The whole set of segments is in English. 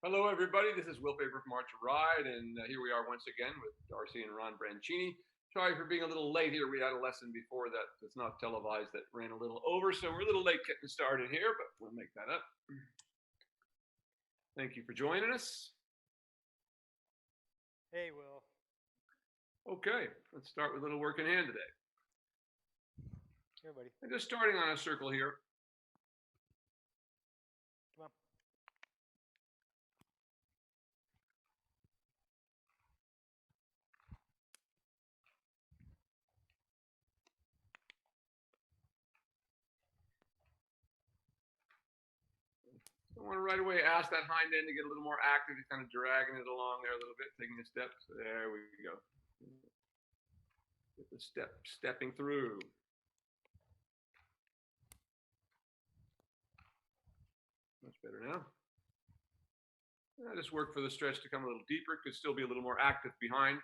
Hello, everybody. This is Will Faerber from Art2Ride, and here we are once again with Darcy and Branchini. Sorry for being a little late here. We had a lesson before that that's not televised that ran a little over, so we're a little late getting started here, but we'll make that up. Thank you for joining us. Hey, Will. Okay, let's start with a little work in hand today. Here, buddy. I'm just starting on a circle here. Come on. I want to right away ask that hind end to get a little more active. He's kind of dragging it along there a little bit, taking a step. So there we go. Get the stepping through. Much better now. I just work for the stretch to come a little deeper. Could still be a little more active behind.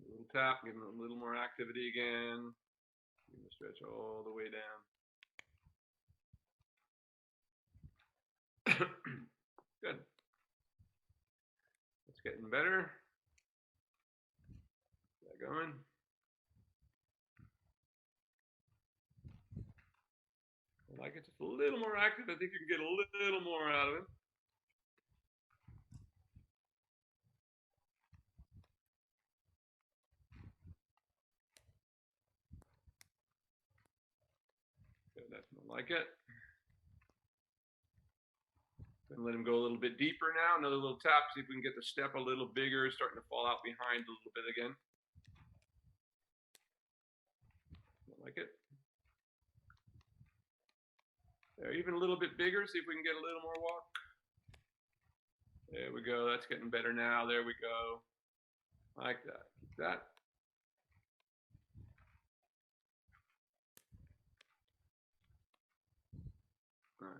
A little tap, give him a little more activity again. Give him the stretch all the way down. Good. It's getting better. Get that going. I like it just a little more active. I think you can get a little more out of it. Good, that's more like it. Then let him go a little bit deeper now. Another little tap, see if we can get the step a little bigger, starting to fall out behind a little bit again. I like it. There, even a little bit bigger, see if we can get a little more walk. There we go, that's getting better now. There we go. Like that. Keep that. Nice.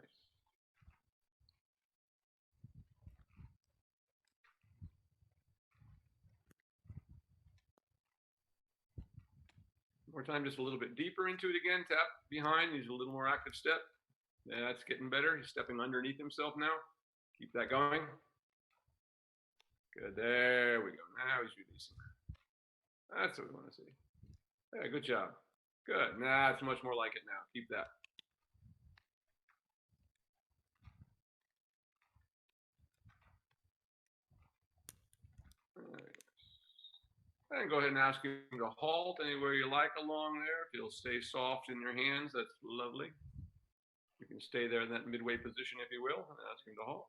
More time, just a little bit deeper into it again. Tap behind, use a little more active step. That's getting better. He's stepping underneath himself now. Keep that going. Good, there we go. Now he's releasing. That's what we want to see. Yeah, good job. Good, nah, it's much more like it now. Keep that. And go ahead and ask him to halt anywhere you like along there. If he'll stay soft in your hands, that's lovely. You can stay there in that midway position if you will, and ask him to halt.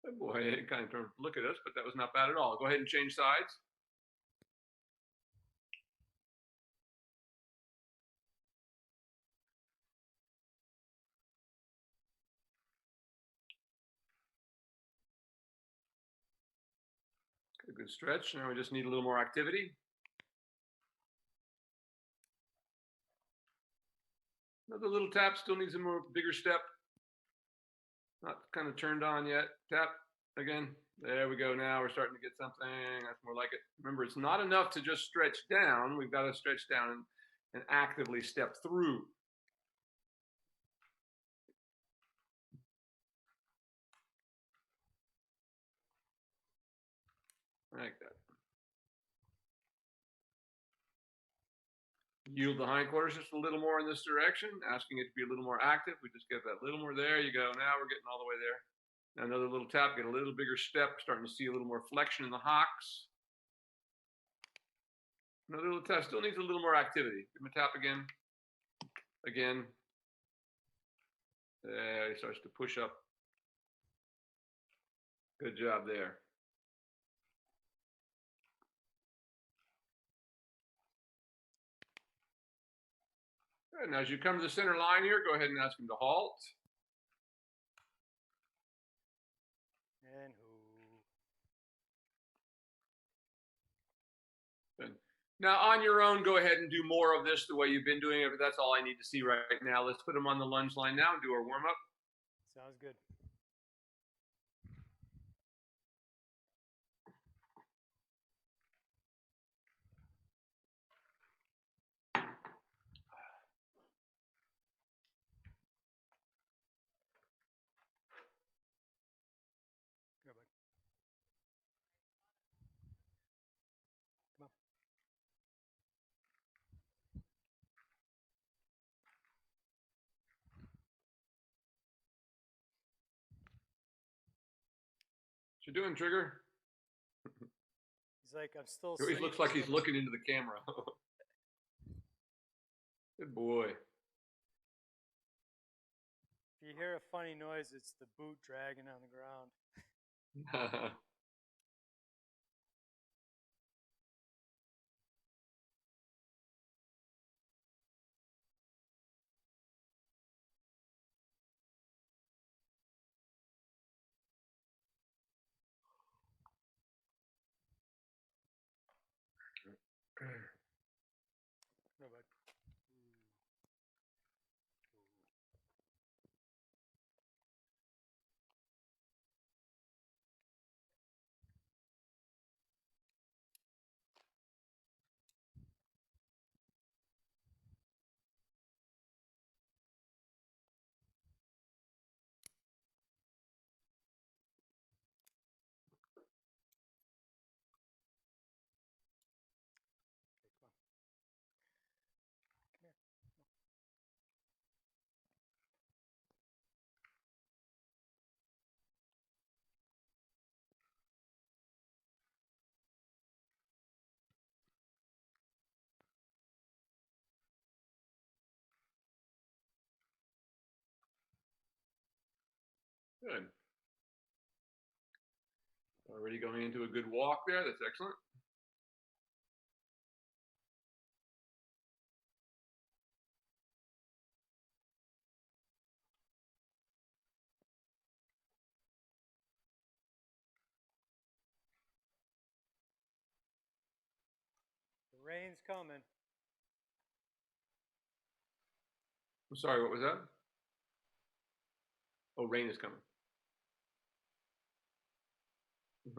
Oh boy, it kind of turned to look at us, but that was not bad at all. Go ahead and change sides. A good stretch. Now we just need a little more activity. Another little tap, still needs a more bigger step. Not kind of turned on yet. Tap again. There we go. Now we're starting to get something. That's more like it. Remember, it's not enough to just stretch down. We've got to stretch down and actively step through. Like that. Yield the hindquarters just a little more in this direction, asking it to be a little more active. We just get that little more. There you go. Now we're getting all the way there. Now another little tap, get a little bigger step, starting to see a little more flexion in the hocks. Another little tap, still needs a little more activity. Give him a tap again. Again. There, he starts to push up. Good job there. Good. Now as you come to the center line here, go ahead and ask him to halt. And Good. Now on your own, go ahead and do more of this the way you've been doing it, but that's all I need to see right now. Let's put him on the lunge line now and do our warm-up. sounds good. you doing, Trigger? He's like, I'm still He always asleep. looks like he's looking into the camera. Good boy. If you hear a funny noise, it's the boot dragging on the ground. No, bud. Good. Already going into a good walk there. That's excellent. The rain's coming. I'm sorry, what was that? Oh, rain is coming. Get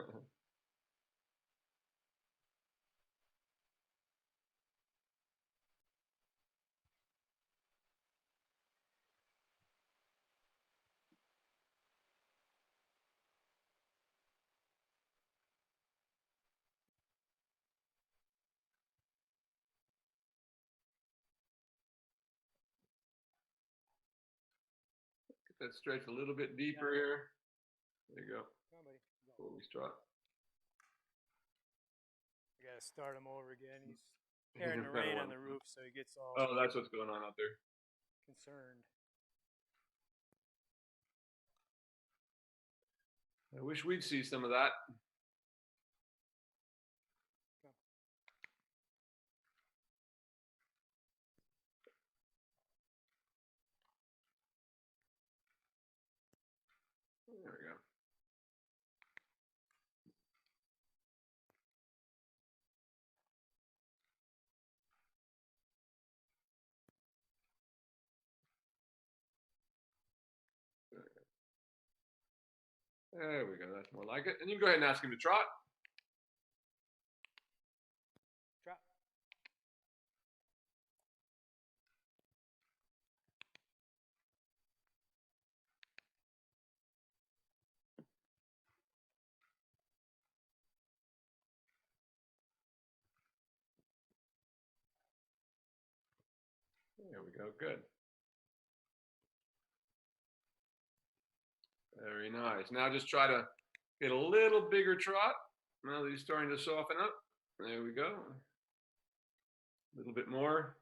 that stretch a little bit deeper here. There you go. Come on, buddy. Before we start. I gotta start him over again. He's carrying the rain on the roof, so he gets all Oh, that's what's going on out there. concerned. I wish we'd see some of that. There we go. There we go. That's more like it. And you can go ahead and ask him to trot. Drop. There we go. Good. Very nice. Now just try to get a little bigger trot. Now that he's starting to soften up. There we go. A little bit more.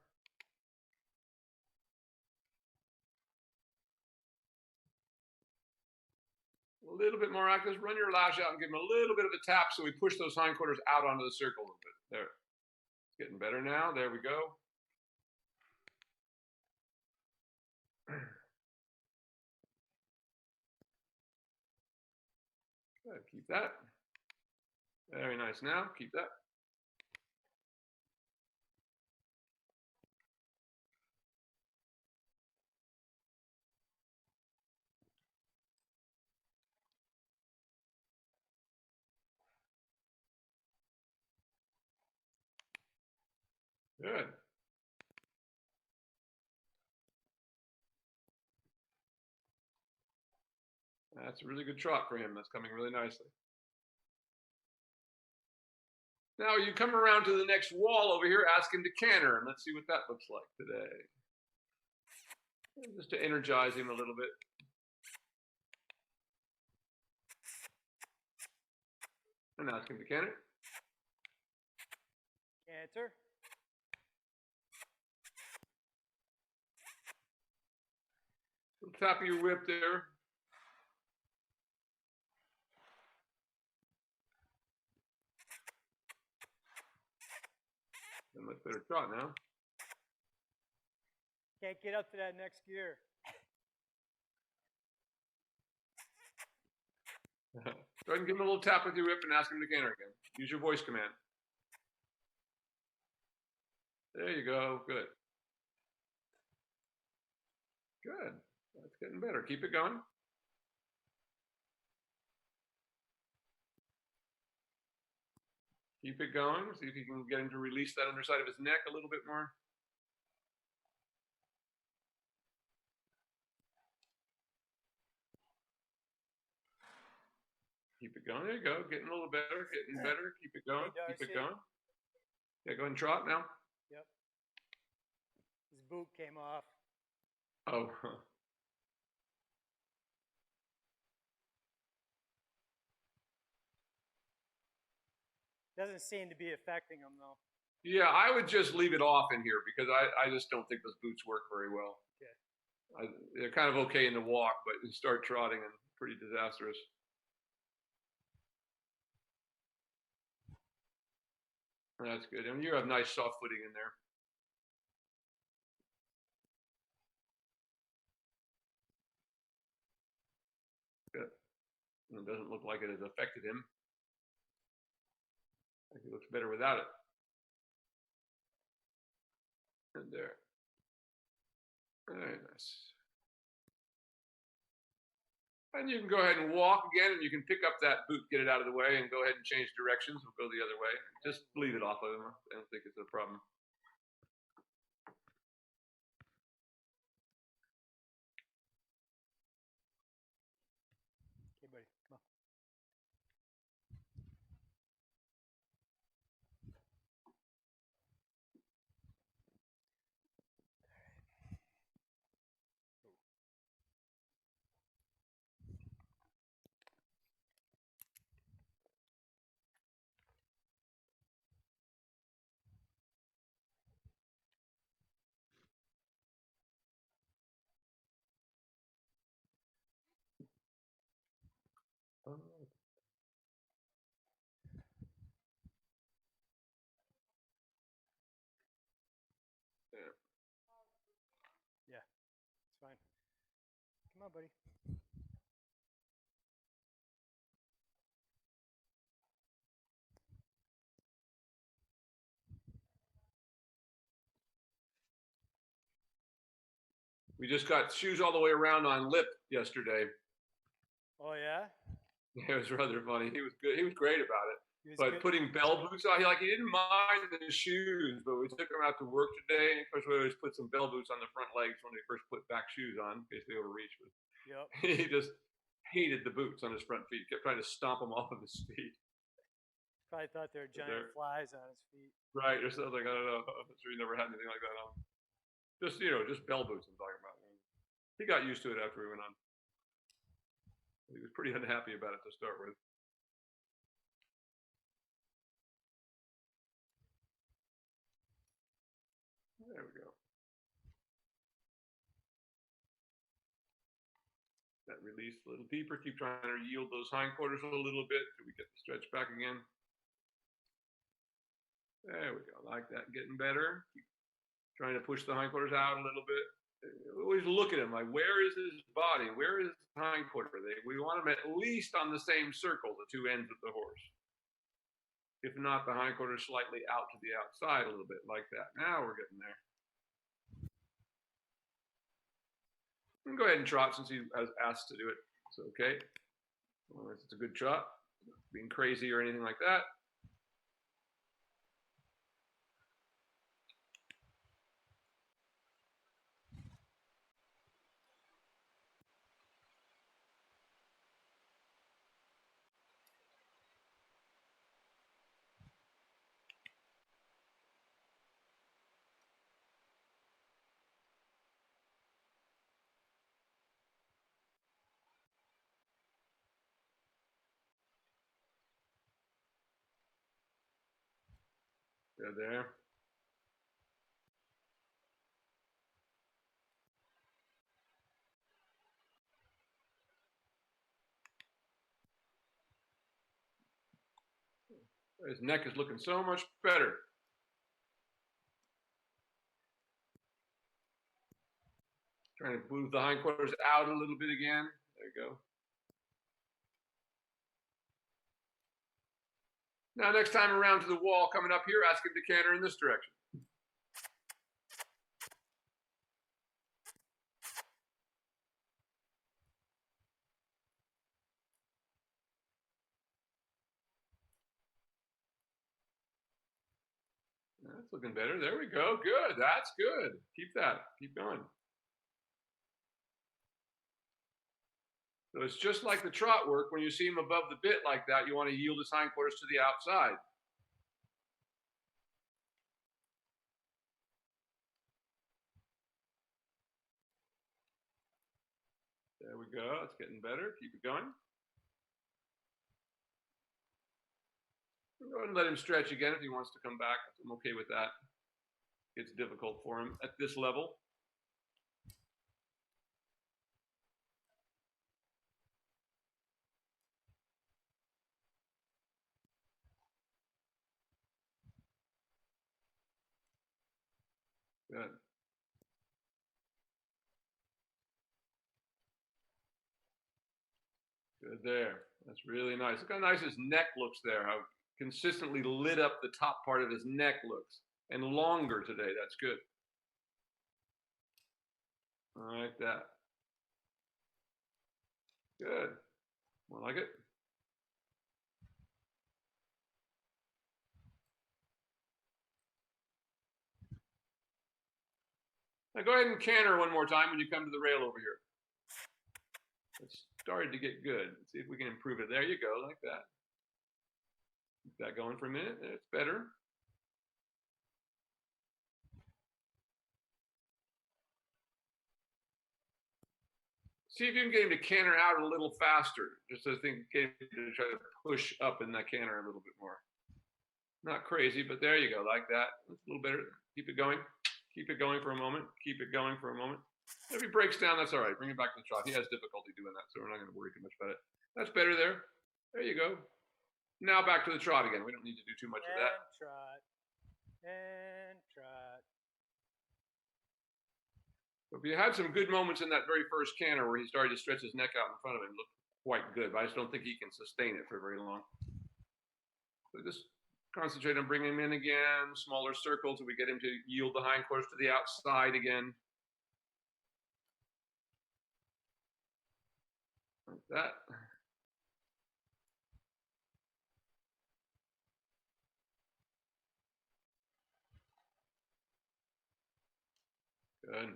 A little bit more active. Run your lash out and give him a little bit of a tap so we push those hindquarters out onto the circle a little bit. There. It's getting better now. There we go. Good. Keep that. Very nice. Now keep that. Good. That's a really good trot for him. That's coming really nicely. Now you come around to the next wall over here, ask him to canter, and let's see what that looks like today. Just to energize him a little bit. And ask him to canter. Canter. Tap of your whip there. A much better trot now. Can't get up to that next gear. Go ahead and give him a little tap with your whip and ask him to canter again. Use your voice command. There you go. Good. Good. That's getting better. Keep it going. Keep it going. See if you can get him to release that underside of his neck a little bit more. Keep it going. There you go. Getting a little better. Getting better. Keep it going. Hey, keep it going. Yeah, go ahead and trot now. Yep. His boot came off. Oh. Doesn't seem to be affecting him though. Yeah, I would just leave it off in here because I just don't think those boots work very well. Okay. They're kind of okay in the walk, but you start trotting and pretty disastrous. That's good. I mean, you have nice soft footing in there. Good. And it doesn't look like it has affected him. I think he looks better without it. And there. Very nice. And you can go ahead and walk again, and you can pick up that boot, get it out of the way, and go ahead and change directions. We'll go the other way. Just leave it off of him. I don't think it's a problem. Okay, buddy. Come on. Oh. Yeah, it's fine. Come on, buddy. We just got shoes all the way around on lip yesterday. Oh yeah. It was rather funny. He was good. He was great about it. But Good. putting bell boots on, he didn't mind the shoes, but we took him out to work today. And of course, we always put some bell boots on the front legs when they first put back shoes on, in case they overreach. But Yep. he just hated the boots on his front feet. He kept trying to stomp them off of his feet. Probably thought they were giant flies on his feet. Right, or something. I don't know. I'm sure he never had anything like that on. Just just bell boots. I'm talking about. He got used to it after we went on. He was pretty unhappy about it to start with. There we go. That release a little deeper. Keep trying to yield those hindquarters a little bit till we get the stretch back again. There we go. Like that. Getting better. Keep trying to push the hindquarters out a little bit. Always look at him like, where is his body? Where is his hindquarter? We want him at least on the same circle, the two ends of the horse. If not, the hindquarters slightly out to the outside a little bit, like that. Now we're getting there. And go ahead and trot since he has asked to do it. It's okay. Well, it's a good trot. Not being crazy or anything like that. Good there. His neck is looking so much better. Trying to move the hindquarters out a little bit again. There you go. Now, next time around to the wall coming up here, ask him to canter in this direction. That's looking better. There we go. Good. That's good. Keep that. Keep going. So it's just like the trot work. When you see him above the bit like that, you want to yield his hindquarters to the outside. There we go. It's getting better. Keep it going. Go ahead and let him stretch again if he wants to come back. I'm okay with that. It's difficult for him at this level. Good. Good there. That's really nice. Look how nice his neck looks there. How consistently lit up the top part of his neck looks. And longer today. That's good. Like that. Good. More like it. Now go ahead and canter one more time when you come to the rail over here. It's started to get good. Let's see if we can improve it. There you go, like that. Keep that going for a minute. It's better. See if you can get him to canter out a little faster. Just as think get him to try to push up in that canter a little bit more. Not crazy, but there you go, like that. That's a little better. Keep it going. Keep it going for a moment. Keep it going for a moment. If he breaks down, that's all right. Bring him back to the trot. He has difficulty doing that, so we're not going to worry too much about it. That's better there. There you go. Now back to the trot again. We don't need to do too much of that. And trot. And trot. If you had some good moments in that very first canter where he started to stretch his neck out in front of him, it looked quite good, but I just don't think he can sustain it for very long. So just concentrate on bringing him in again, smaller circles, so we get him to yield the hindquarters to the outside again. Like that. Good.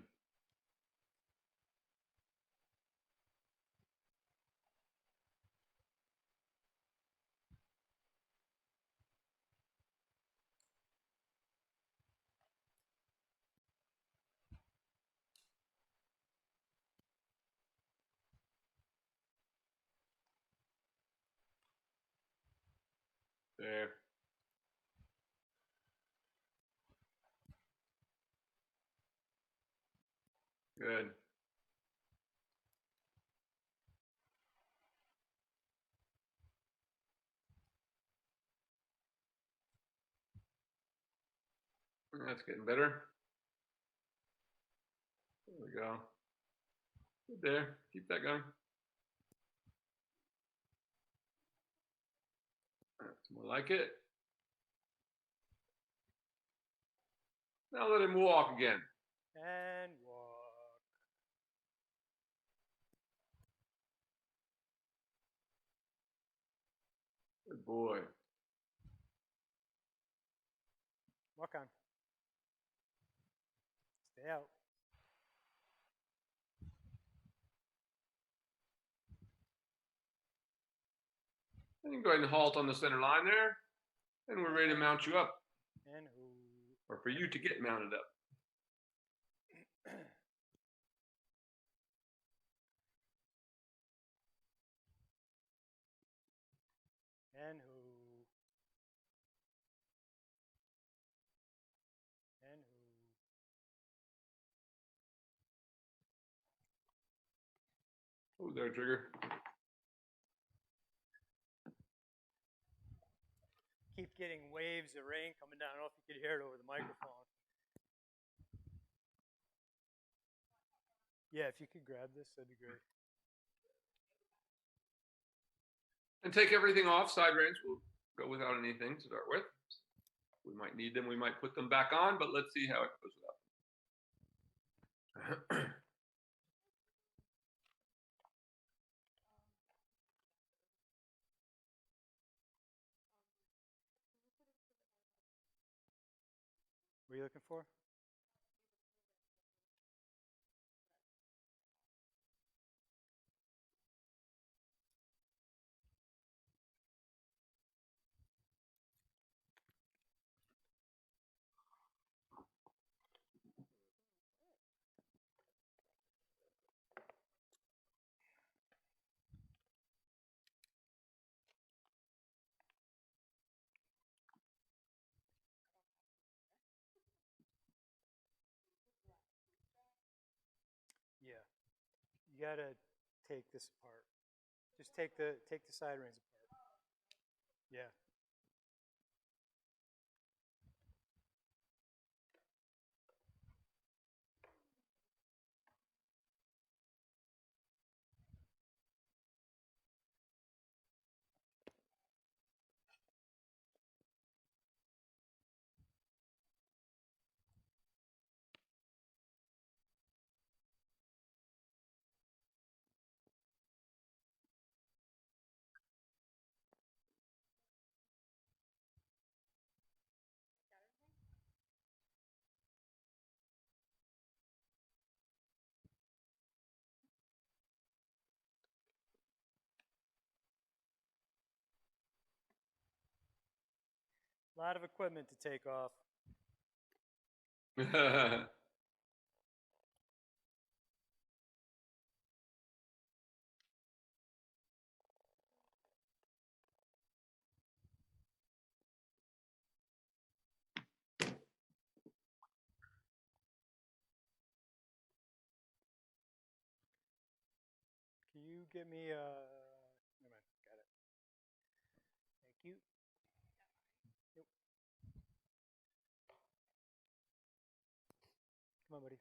There. Good. That's getting better. There we go. Good there. Keep that going. That's more like it. Now let him walk again. And walk. Good boy. Walk on. Stay out. And you can go ahead and halt on the center line there. And we're ready to mount you up. And Or for you to get mounted up. and who. Ooh, there, trigger. Keep getting waves of rain coming down. I don't know if you could hear it over the microphone. Yeah, if you could grab this, that'd be great. And take everything off. Side reins will go without anything to start with. We might need them. We might put them back on, but let's see how it goes without them. What are you looking for? Yeah, you gotta take this apart. Just take the side reins apart. Yeah. A lot of equipment to take off. Can you get me never mind, got it. Thank you. Yep. Come on, buddy.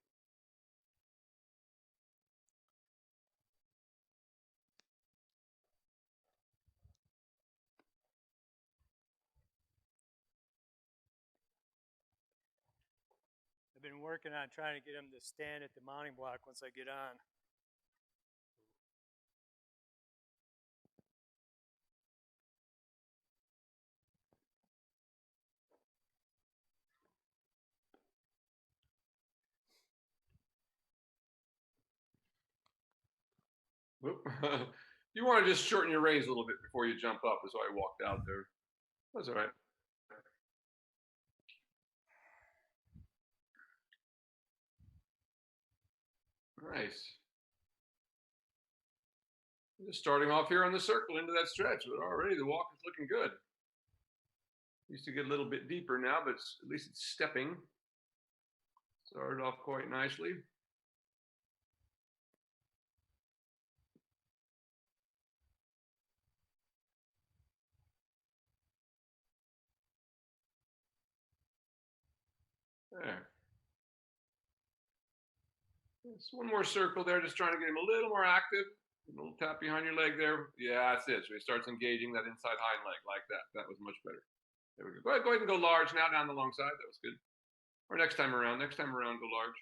I've been working on trying to get him to stand at the mounting block once I get on. You want to just shorten your reins a little bit before you jump up, is why I walked out there. That's all right. Nice. Just starting off here on the circle into that stretch, but already the walk is looking good. Used to get a little bit deeper now, but at least it's stepping. Started off quite nicely. There. Just one more circle there, just trying to get him a little more active. A little tap behind your leg there. Yeah, that's it. So he starts engaging that inside hind leg like that. That was much better. There we go. Go ahead and go large now down the long side. That was good. Or next time around, go large.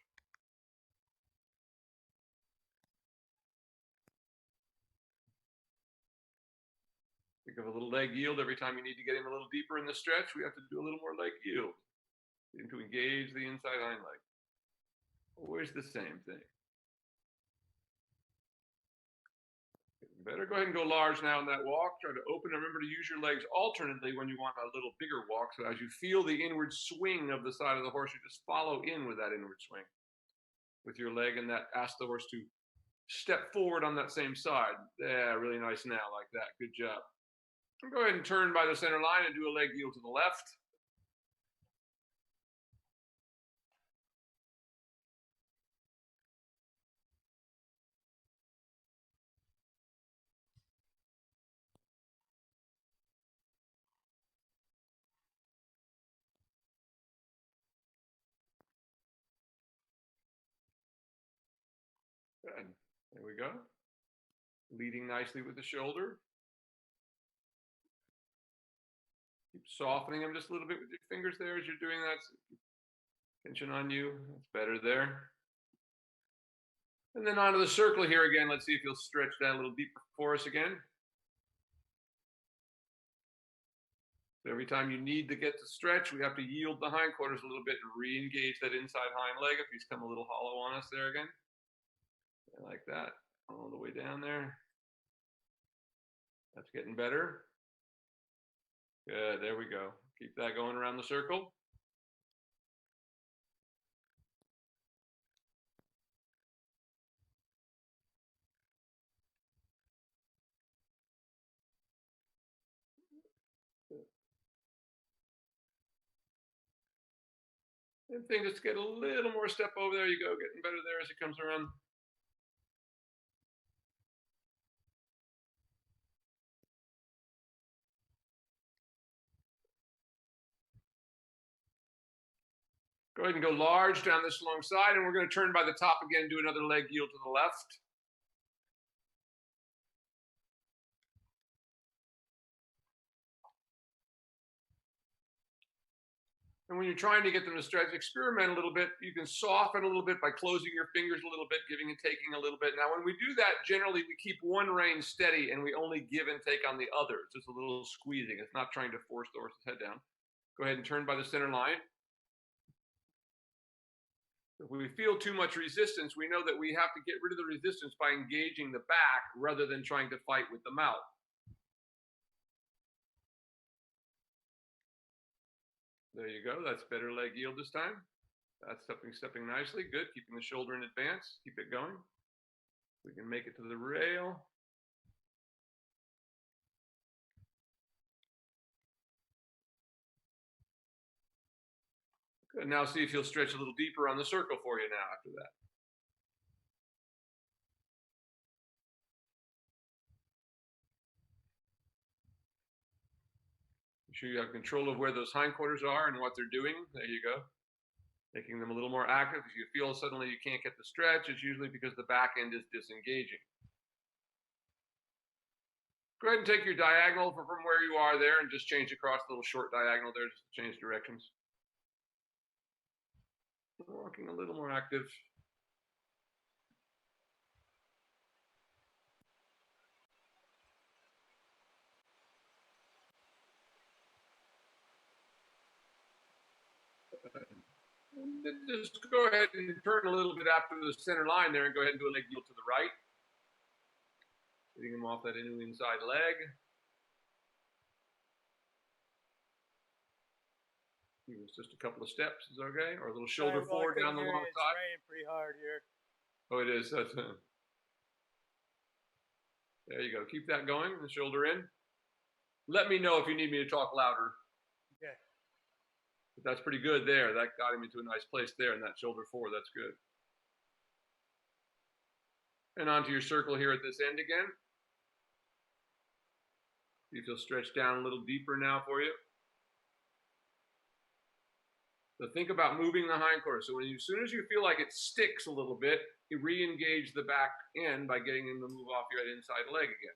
Think of a little leg yield every time you need to get him a little deeper in the stretch. We have to do a little more leg yield. Get him to engage the inside hind leg. Always the same thing. Better go ahead and go large now in that walk. Try to open. Remember to use your legs alternately when you want a little bigger walk. So as you feel the inward swing of the side of the horse, you just follow in with that inward swing with your leg, and that asks the horse to step forward on that same side. Yeah, really nice now, like that. Good job. And go ahead and turn by the center line and do a leg yield to the left. we go. Leading nicely with the shoulder. Keep softening them just a little bit with your fingers there as you're doing that. So tension on you. That's better there. And then onto the circle here again. Let's see if you'll stretch that a little deeper for us again. So every time you need to get to stretch, we have to yield the hindquarters a little bit and re-engage that inside hind leg if he's come a little hollow on us there again. Like that, all the way down there. That's getting better. Good, there we go. Keep that going around the circle. And thing, just get a little more step over. There you go, getting better there as it comes around. Go ahead and go large down this long side, and we're going to turn by the top again, do another leg yield to the left. And when you're trying to get them to stretch, experiment a little bit. You can soften a little bit by closing your fingers a little bit, giving and taking a little bit. Now, when we do that, generally we keep one rein steady and we only give and take on the other. It's just a little squeezing. It's not trying to force the horse's head down. Go ahead and turn by the center line. If we feel too much resistance, we know that we have to get rid of the resistance by engaging the back rather than trying to fight with the mouth. There you go. That's better leg yield this time. That's stepping nicely. Good. Keeping the shoulder in advance. Keep it going. We can make it to the rail. Good. Now see if you'll stretch a little deeper on the circle for you now after that. Make sure you have control of where those hindquarters are and what they're doing. There you go. Making them a little more active. If you feel suddenly you can't get the stretch, it's usually because the back end is disengaging. Go ahead and take your diagonal from where you are there and just change across the little short diagonal there, just to change directions. Walking a little more active. Just go ahead and turn a little bit after the center line there and go ahead and do a leg yield to the right. Getting him off that inside leg. It was just a couple of steps, is okay? Or a little shoulder forward down the long side. It's raining pretty hard here. Oh, it is. That's there you go. Keep that going. The shoulder in. Let me know if you need me to talk louder. Okay. But that's pretty good there. That got him into a nice place there, and that shoulder forward. That's good. And onto your circle here at this end again. See if you'll stretch down a little deeper now for you. So think about moving the hindquarters. So as soon as you feel like it sticks a little bit, you re-engage the back end by getting him to move off your inside leg again.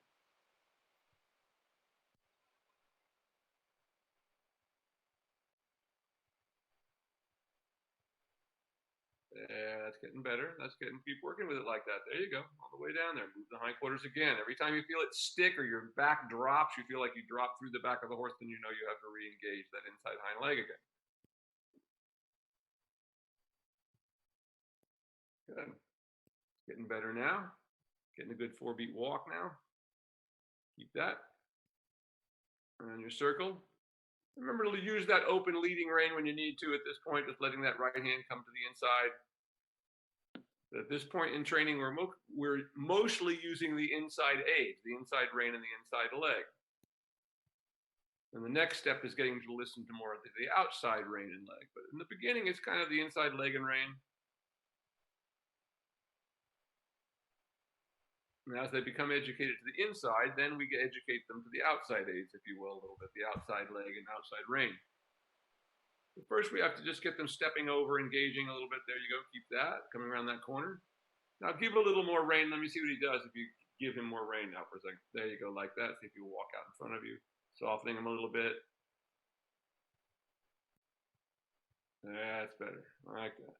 Yeah, that's getting better. Keep working with it like that. There you go, all the way down there. Move the hindquarters again. Every time you feel it stick or your back drops, you feel like you drop through the back of the horse, then you know you have to re-engage that inside hind leg again. Good. Getting better now. Getting a good 4-beat walk now. Keep that. And your circle. Remember to use that open leading rein when you need to at this point, just letting that right hand come to the inside. But at this point in training, we're mostly using the inside aids, the inside rein and the inside leg. And the next step is getting to listen to more of the outside rein and leg. But in the beginning, it's kind of the inside leg and rein. And as they become educated to the inside, then we educate them to the outside aids, if you will, a little bit, the outside leg and outside rein. But first, we have to just get them stepping over, engaging a little bit. There you go. Keep that. Coming around that corner. Now give it a little more rein. Let me see what he does if you give him more rein now for a second. There you go, like that. See if he will walk out in front of you, softening him a little bit. That's better. I like that.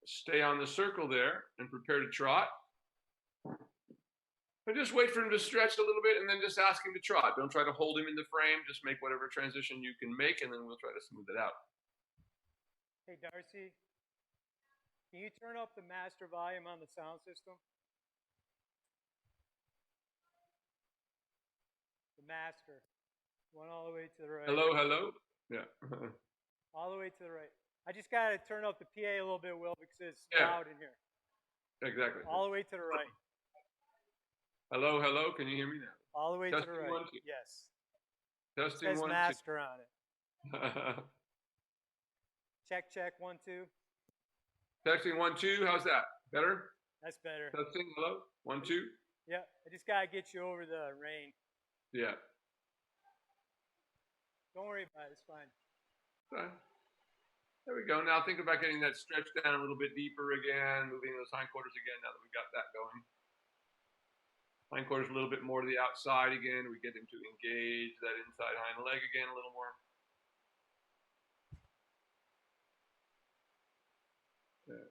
Stay on the circle there and prepare to trot. And just wait for him to stretch a little bit and then just ask him to trot. Don't try to hold him in the frame. Just make whatever transition you can make, and then we'll try to smooth it out. Hey, Darcy, can you turn up the master volume on the sound system? The master. One all the way to the right. Hello, hello. Yeah. All the way to the right. I just got to turn up the PA a little bit, Will, because it's loud in here. Exactly. All the way to the right. Hello, hello. Can you hear me now? All the way Testing to the right. 1, 2. Yes. Testing It says 1, 2. master on it. Check, check, 1, 2. Testing 1, 2. How's that? Better? That's better. Testing. Hello. 1, 2. Yeah. I just got to get you over the rain. Yeah. Don't worry about it. It's fine. Okay. There we go. Now think about getting that stretch down a little bit deeper again, moving those hindquarters again now that we got that going. Hindquarters a little bit more to the outside again. We get him to engage that inside hind leg again a little more. Yeah.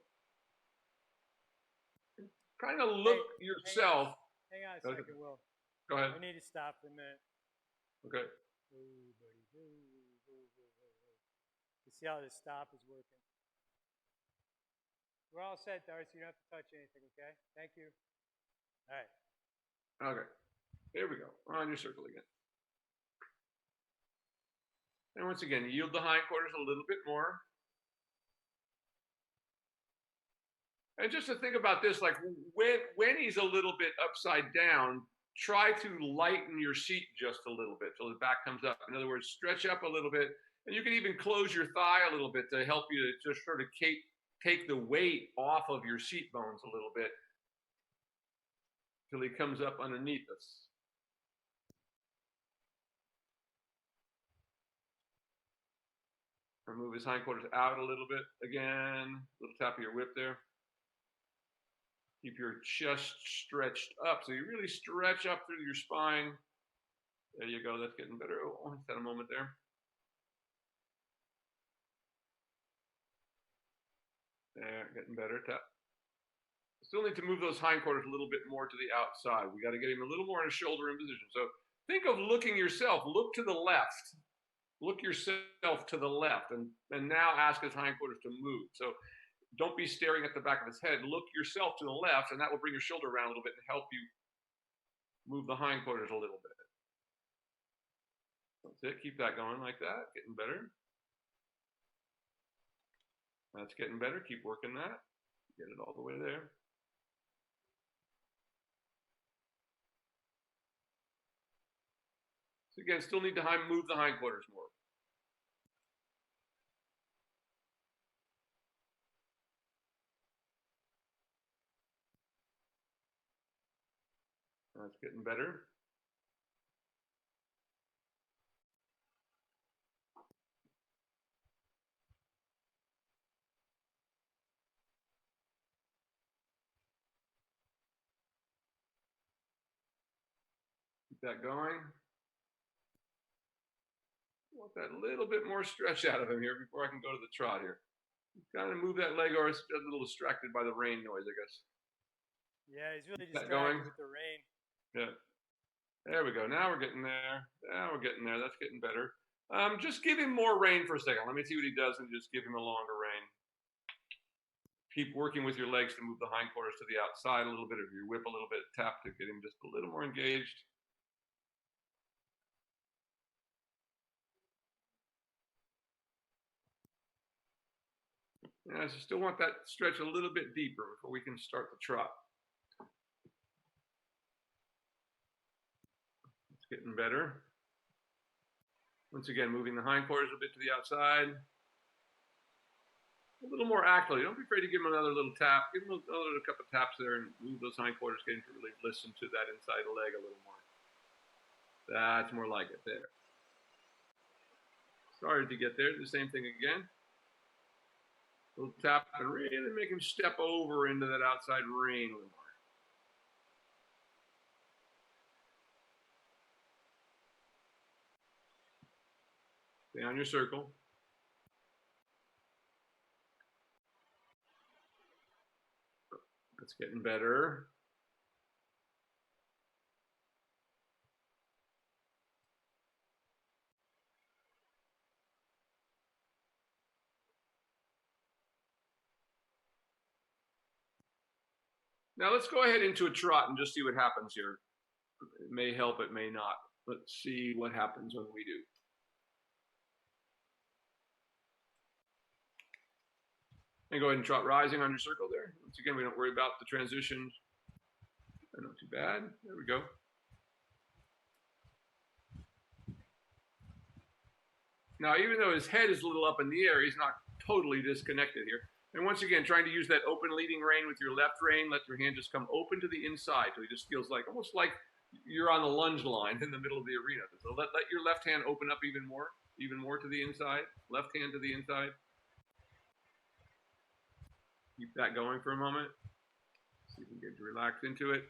Kind of look yourself. Hang on a second, Will. Go ahead. I need to stop for a minute. Okay. Ooh, buddy. You see how this stop is working? We're all set, Darcy. You don't have to touch anything, okay? Thank you. All right. Okay. Here we go. On your circle again. And once again, yield the hindquarters a little bit more. And just to think about this, like when he's a little bit upside down, try to lighten your seat just a little bit so the back comes up. In other words, stretch up a little bit. And you can even close your thigh a little bit to help you to just sort of take the weight off of your seat bones a little bit till he comes up underneath us. Or move his hindquarters out a little bit again. Little tap of your whip there. Keep your chest stretched up. So you really stretch up through your spine. There you go. That's getting better. Oh, just had a moment there. There, getting better. Tap. Still need to move those hindquarters a little bit more to the outside. We got to get him a little more in a shoulder in position. So think of looking yourself. Look to the left. Look yourself to the left. And now ask his hindquarters to move. So don't be staring at the back of his head. Look yourself to the left, and that will bring your shoulder around a little bit and help you move the hindquarters a little bit. That's it. Keep that going like that. Getting better. That's getting better. Keep working that. Get it all the way there. So again, still need to move the hindquarters more. That's getting better. Keep that going. I want that little bit more stretch out of him here before I can go to the trot here. Kind of move that leg, or it's a little distracted by the rain noise, I guess. Yeah, he's really distracted with the rain. Yeah. There we go. Now we're getting there. Now we're getting there. That's getting better. Just give him more rein for a second. Let me see what he does and just give him a longer rein. Keep working with your legs to move the hindquarters to the outside a little bit, of your whip a little bit, tap to get him just a little more engaged. And I still want that stretch a little bit deeper before we can start the trot. It's getting better. Once again, moving the hindquarters a bit to the outside. A little more actively. Don't be afraid to give him another little tap. Give him another couple of taps there and move those hindquarters, getting to really listen to that inside leg a little more. That's more like it there. Started to get there. The same thing again. Little tap and really make him step over into that outside rein a little more. Stay on your circle. That's getting better. Now let's go ahead into a trot and just see what happens here. It may help, it may not. Let's see what happens when we do. And go ahead and trot rising on your circle there. Once again, we don't worry about the transition. Not too bad. There we go. Now, even though his head is a little up in the air, he's not totally disconnected here. And once again, trying to use that open leading rein with your left rein, let your hand just come open to the inside. So he just feels like, almost like you're on the lunge line in the middle of the arena. So let your left hand open up even more to the inside. Left hand to the inside. Keep that going for a moment. See if we can get relaxed into it.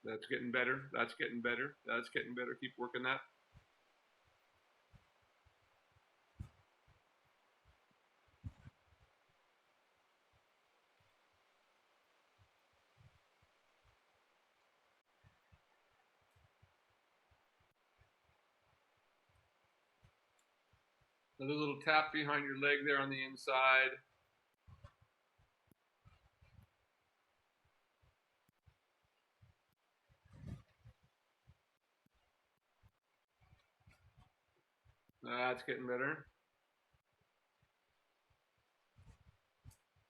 That's getting better. That's getting better. That's getting better. Keep working that. Another little tap behind your leg there on the inside. That's getting better.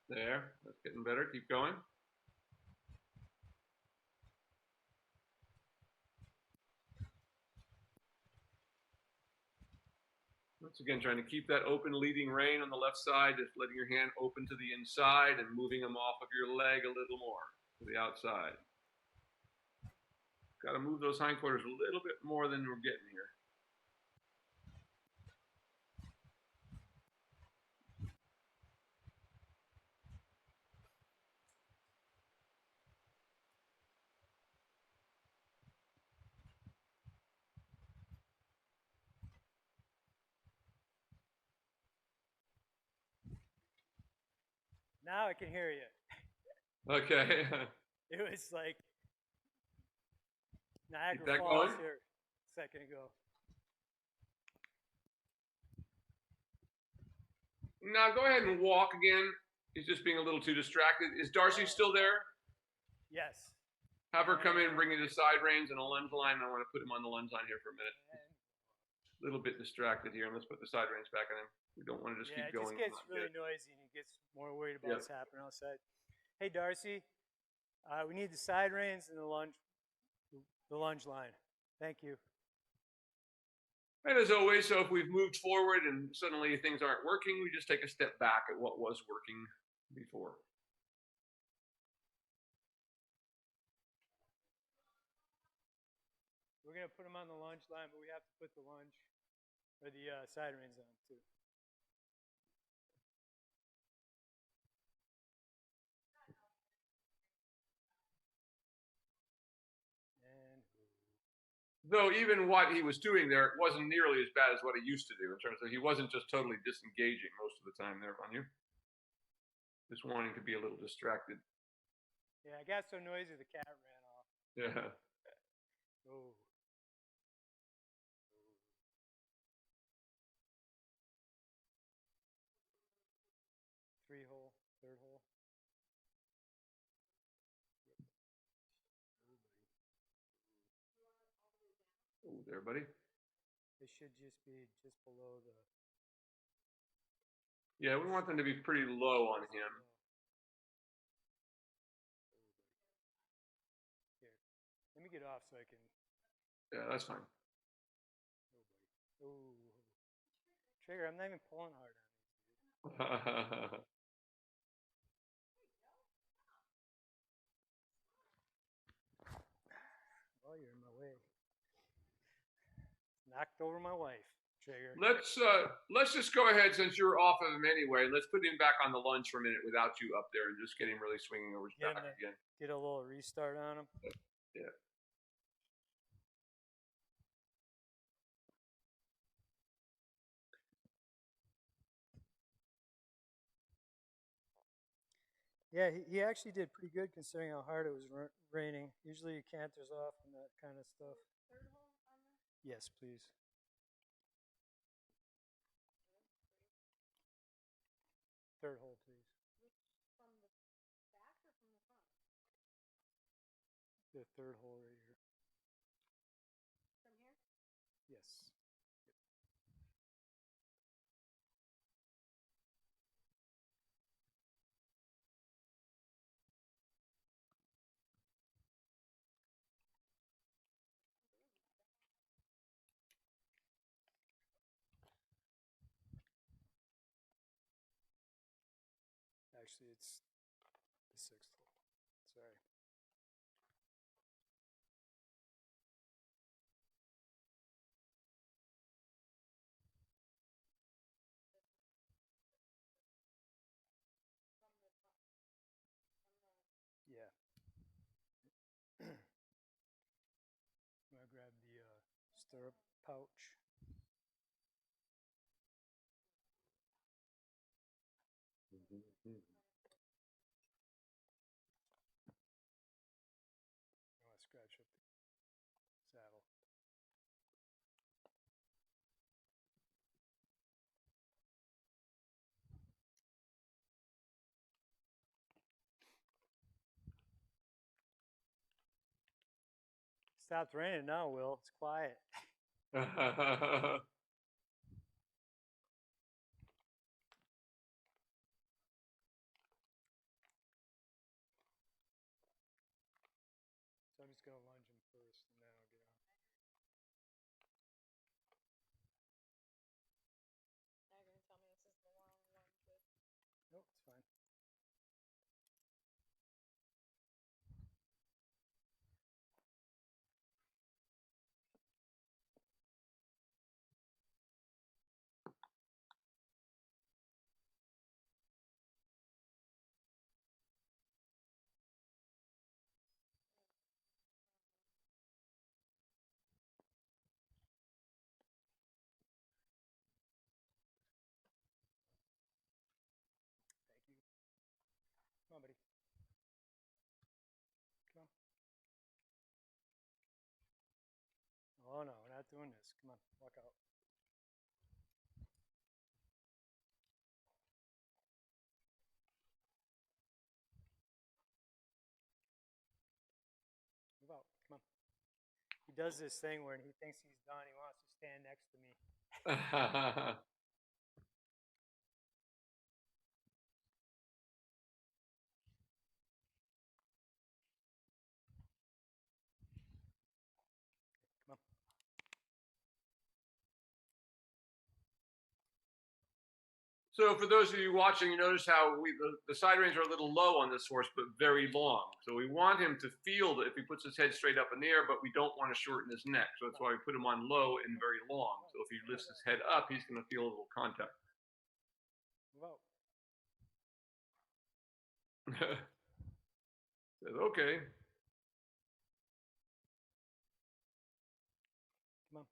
There, that's getting better. Keep going. Once again, trying to keep that open leading rein on the left side, just letting your hand open to the inside and moving them off of your leg a little more to the outside. Got to move those hindquarters a little bit more than we're getting here. Now I can hear you. Okay. It was like Niagara Keep that Falls going. here a second ago. Now go ahead and walk again. He's just being a little too distracted. Is Darcy still there? Yes. Have her come in and bring you the side reins and a lunge line. I want to put him on the lunge line here for a minute. A little bit distracted here. And let's put the side reins back on him. We don't want to just keep going. Yeah, it just gets really noisy and he gets more worried about what's happening outside. Hey, Darcy, we need the side reins and the lunge line. Thank you. And as always, so if we've moved forward and suddenly things aren't working, we just take a step back at what was working before. We're going to put them on the lunge line, but we have to put the lunge or the side reins on too. Though even what he was doing there, it wasn't nearly as bad as what he used to do in terms of he wasn't just totally disengaging most of the time there on you. Just wanting to be a little distracted. Yeah, I got so noisy the cat ran off. Yeah. Oh. 3-hole, 3rd hole. Oh, there, buddy. It should just be just below the. Yeah, we want them to be pretty low on him. Here, let me get off so I can. Yeah, that's fine. Oh, Trigger, I'm not even pulling hard on these, dude. Well, you're in my way. Knocked over my wife. Trigger. Let's just go ahead, since you're off of him anyway. Let's put him back on the lunge for a minute without you up there and just get him really swinging over his back again. Get a little restart on him. Yeah. Yeah, he actually did pretty good considering how hard it was raining. Usually he canters off and that kind of stuff. Third hole on there? Yes, please. Third hole, please. Which, from the back or from the front? The third hole right here. From here? Yes. Actually, it's the sixth hole. Sorry. Yeah. I'm gonna grab the stirrup pouch. I want to scratch up the saddle. Stopped raining now, Will. It's quiet. So I'm just going to lunge him first, and then I'll get on. Now you're going to tell me this is the long lunge whip. Nope, it's fine. Thank you. Come on, buddy. Come on. Oh, no, we're not doing this. Come on, walk out. Move out. Come on. He does this thing where he thinks he's done. He wants to stand next to me. Come on. So for those of you watching, you notice how the side reins are a little low on this horse, but very long. So we want him to feel that if he puts his head straight up in the air, but we don't want to shorten his neck. So that's why we put him on low and very long. So if he lifts his head up, he's going to feel a little contact. Move out. Says, okay. Come on.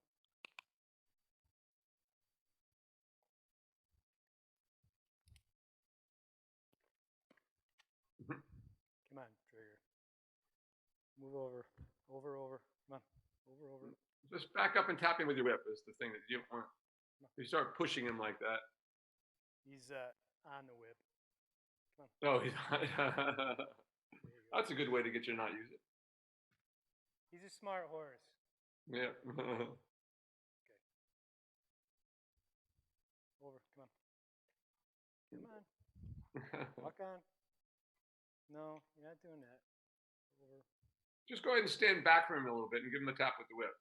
Come on, Trigger. Move over. Over. Come on. Over. Just back up and tap him with your whip is the thing that you don't want. If you start pushing him like that. He's on the whip. Come on. Oh, he's that's a good way to get you to not use it. He's a smart horse. Yeah. Okay. Over. Come on. Come on. Walk on. No, you're not doing that. Over. Just go ahead and stand back from him a little bit and give him a tap with the whip.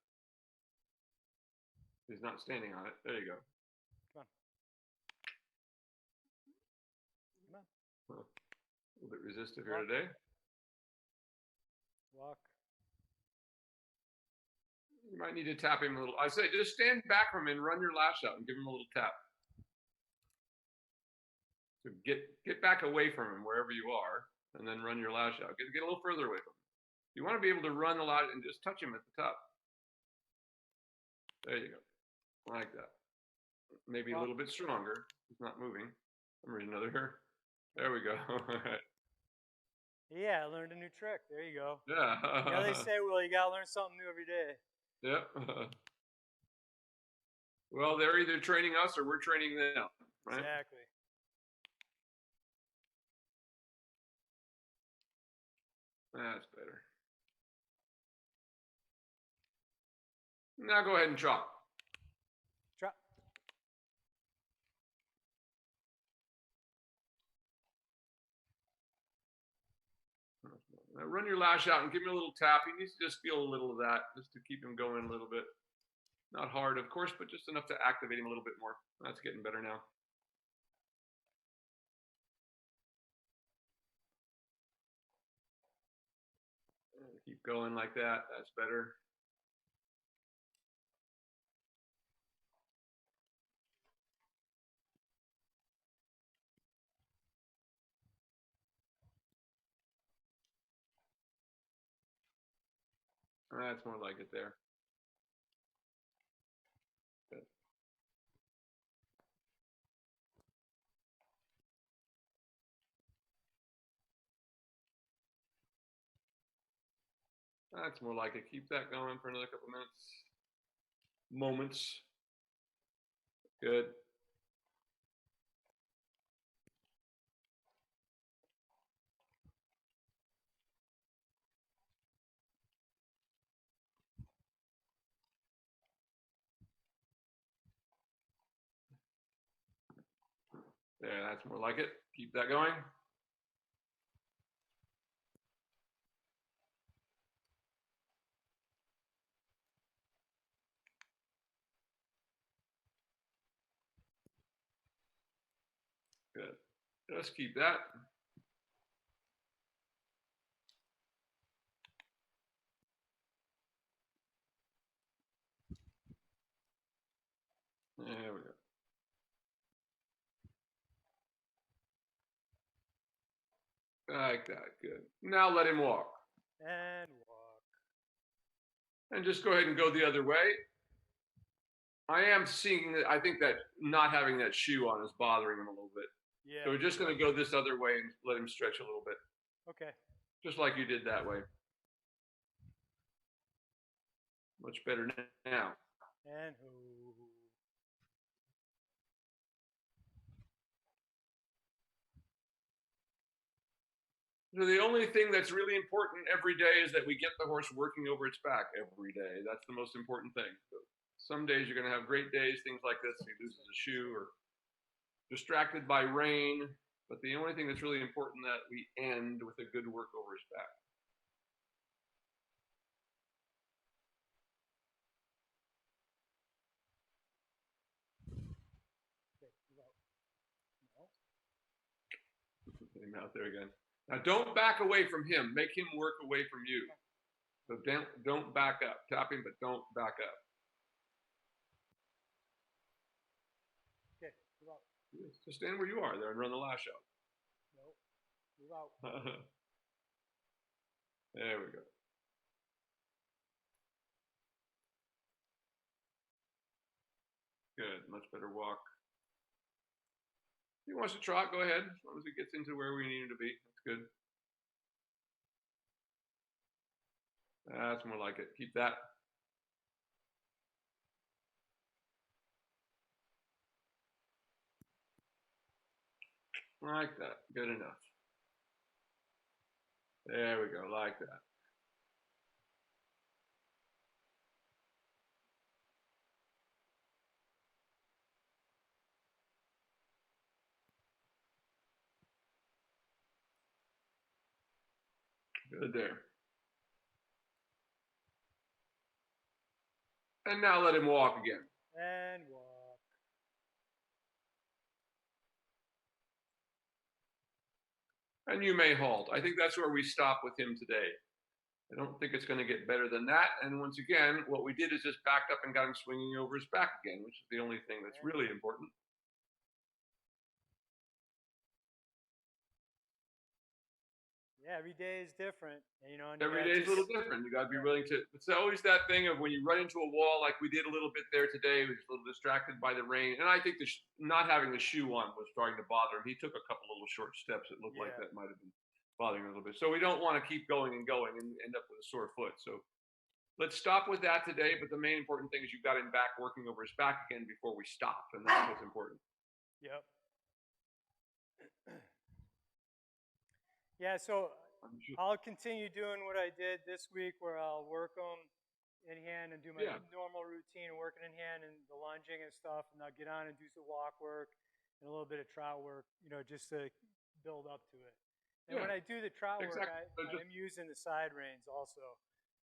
He's not standing on it. There you go. Come on. Come on. A little bit resistive here today. Walk. You might need to tap him a little. I say just stand back from him and run your lash out and give him a little tap. So get back away from him wherever you are, and then run your lash out. Get a little further away from him. You want to be able to run a lot and just touch him at the top. There you go, like that. Maybe a little bit stronger. He's not moving. I'm reading another. There we go. Yeah, I learned a new trick. There you go. Yeah. You know, they say, well, you got to learn something new every day. Yep. Well, they're either training us or we're training them, right? Exactly. That's better. Now go ahead and chop. Drop. Now run your lash out and give him a little tap. He needs to just feel a little of that, just to keep him going a little bit. Not hard, of course, but just enough to activate him a little bit more. That's getting better now. Keep going like that. That's better. That's more like it there. Good. That's more like it. Keep that going for another couple minutes. Moments. Good. There, that's more like it. Keep that going. Good. Just keep that. There we go. Like that. Good. Now let him walk. And walk. And just go ahead and go the other way. I am seeing that. I think that not having that shoe on is bothering him a little bit. Yeah. So we're just going to go this other way and let him stretch a little bit. Okay. Just like you did that way. Much better now. And So the only thing that's really important every day is that we get the horse working over its back every day. That's the most important thing. So some days you're going to have great days, things like this. He loses a shoe or distracted by rain. But the only thing that's really important that we end with a good work over his back. Get him out there again. Now don't back away from him. Make him work away from you. So don't back up. Tap him, but don't back up. okay, move out. Just stand where you are there and run the lash out. Nope. Move out. There we go. Good. Much better walk. If he wants to trot, go ahead. As long as he gets into where we need him to be. That's good. That's more like it. Keep that. Like that. Good enough. There we go. Like that. Good there. And now let him walk again. And walk. And you may halt. I think that's where we stop with him today. I don't think it's going to get better than that. And once again, what we did is just backed up and got him swinging over his back again, which is the only thing that's really important. Yeah, every day is different. And, you know, and Every day is a little different. You got to be willing to. It's always that thing of when you run into a wall, like we did a little bit there today. We was a little distracted by the rain, and I think not having the shoe on was starting to bother him. He took a couple little short steps. It looked like that might have been bothering him a little bit. So we don't want to keep going and end up with a sore foot. So let's stop with that today. But the main important thing is you've got him back working over his back again before we stop, and that's what's important. Yep. Yeah, so I'll continue doing what I did this week where I'll work them in hand and do my normal routine of working in hand and the lunging and stuff, and I'll get on and do some walk work and a little bit of trot work, you know, just to build up to it. And when I do the trot work, I'm using the side reins also.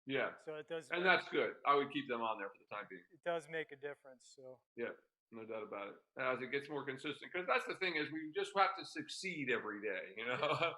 Yeah. So it does. And that's good. I would keep them on there for the time being. It does make a difference. So. Yeah. No doubt about it. As it gets more consistent, because that's the thing is we just have to succeed every day, you know.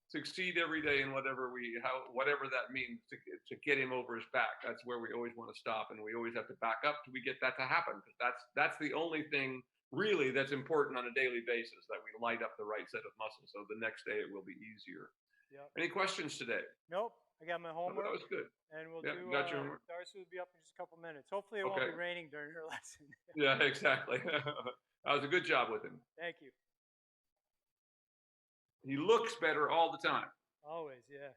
Succeed every day in whatever that means to get him over his back. That's where we always want to stop, and we always have to back up till we get that to happen, because that's the only thing really that's important on a daily basis, that we light up the right set of muscles, so the next day it will be easier. Yep. Any questions today? Nope. I got my homework. That was good. And we'll do. Got your homework. Darcy will be up in just a couple minutes. Hopefully it won't be raining during her lesson. Yeah, exactly. That was a good job with him. Thank you. He looks better all the time. Always, yeah.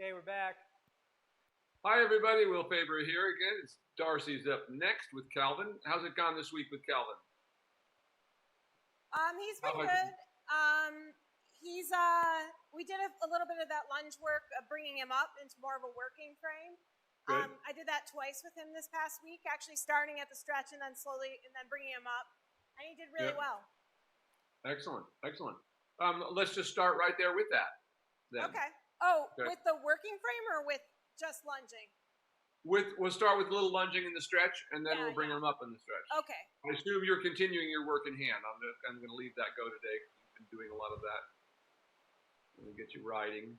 Okay, we're back. Hi, everybody. Will Faerber here again. It's Darcy's up next with Calvin. How's it gone this week with Calvin? He's been good. We did a little bit of that lunge work of bringing him up into more of a working frame. Good. I did that twice with him this past week, actually starting at the stretch and then slowly and then bringing him up, and he did really well. Excellent, excellent. Let's just start right there with that. Then. Okay. Oh, okay. With the working frame or with just lunging? We'll start with a little lunging in the stretch, and then we'll bring him up in the stretch. Okay. I assume you're continuing your work in hand. I'm going to leave that go today because you've been doing a lot of that. Let me get you riding.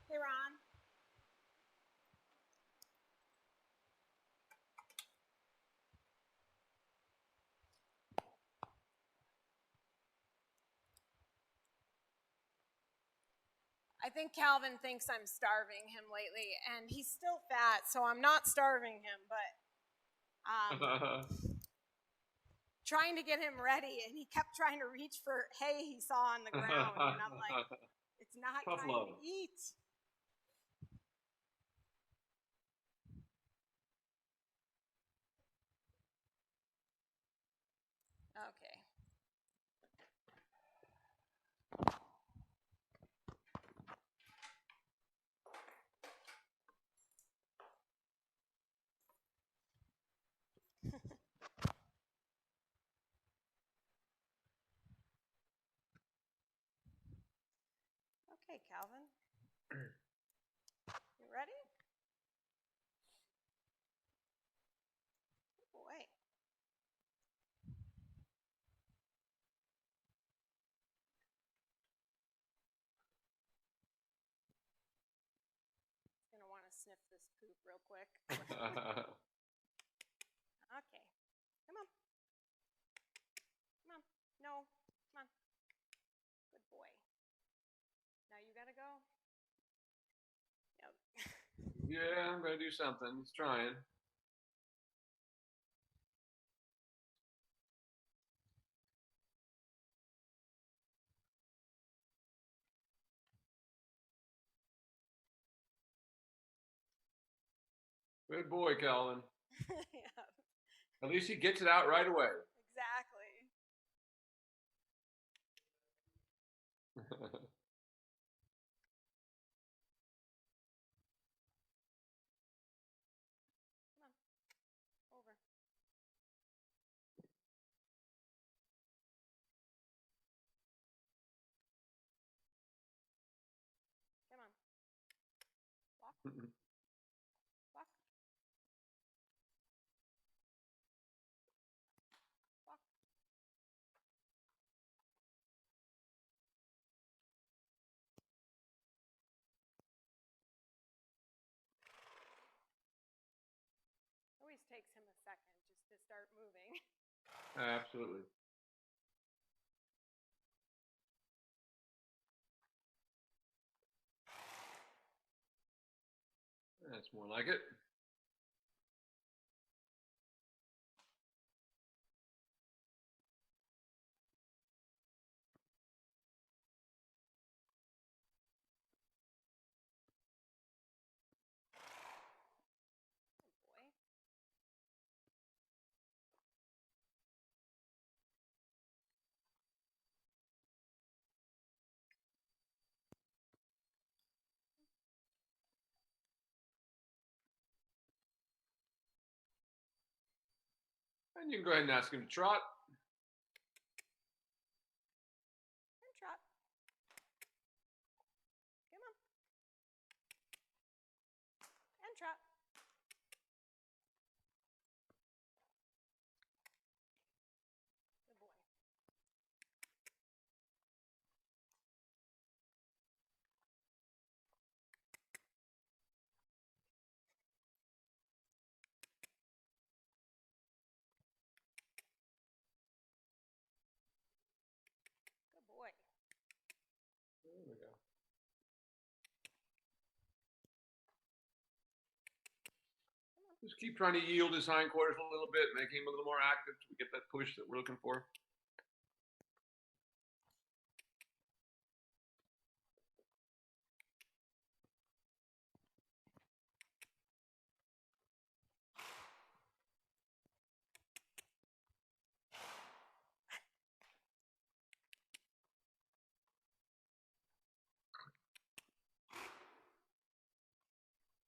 Hey, Ron. I think Calvin thinks I'm starving him lately, and he's still fat, so I'm not starving him, but trying to get him ready, and he kept trying to reach for hay he saw on the ground, and I'm like, it's not time to eat. Okay. Okay, Calvin. You ready? Good boy. He's going to want to sniff this poop real quick. Okay. Come on. Come on. No. Come on. Good boy. Now you got to go. Yep. Yeah, I'm going to do something. He's trying. Good boy, Calvin. Yeah. At least he gets it out right away. Exactly. Come on. Over. Come on. Walk. Walk. Walk. Always takes him a second just to start moving. Absolutely. That's more like it. Good boy. And you can go ahead and ask him to trot. And trot. Come on. And trot. Good boy. Just keep trying to yield his hindquarters a little bit, make him a little more active to get that push that we're looking for.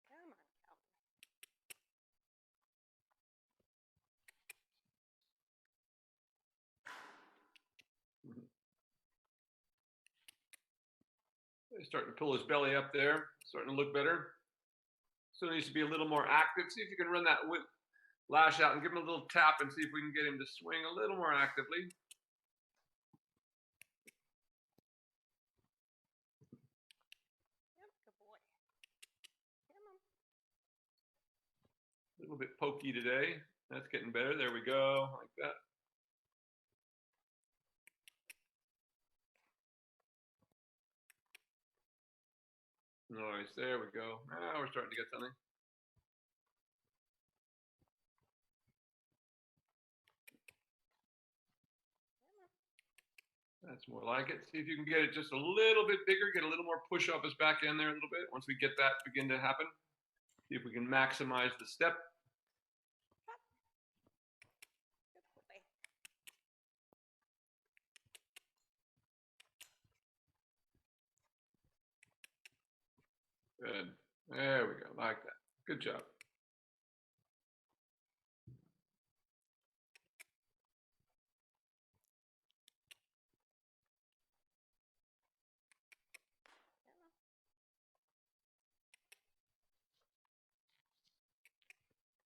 Come on, Calvin. He's starting to pull his belly up there, starting to look better. Still needs to be a little more active. See if you can run that whip lash out and give him a little tap and see if we can get him to swing a little more actively. Yep, good boy. Come on. A little bit pokey today. That's getting better. There we go, like that. Nice, there we go. Now we're starting to get something. That's more like it. See if you can get it just a little bit bigger, get a little more push off his back end there a little bit. Once we get that begin to happen, see if we can maximize the step. Good. There we go, like that. Good job.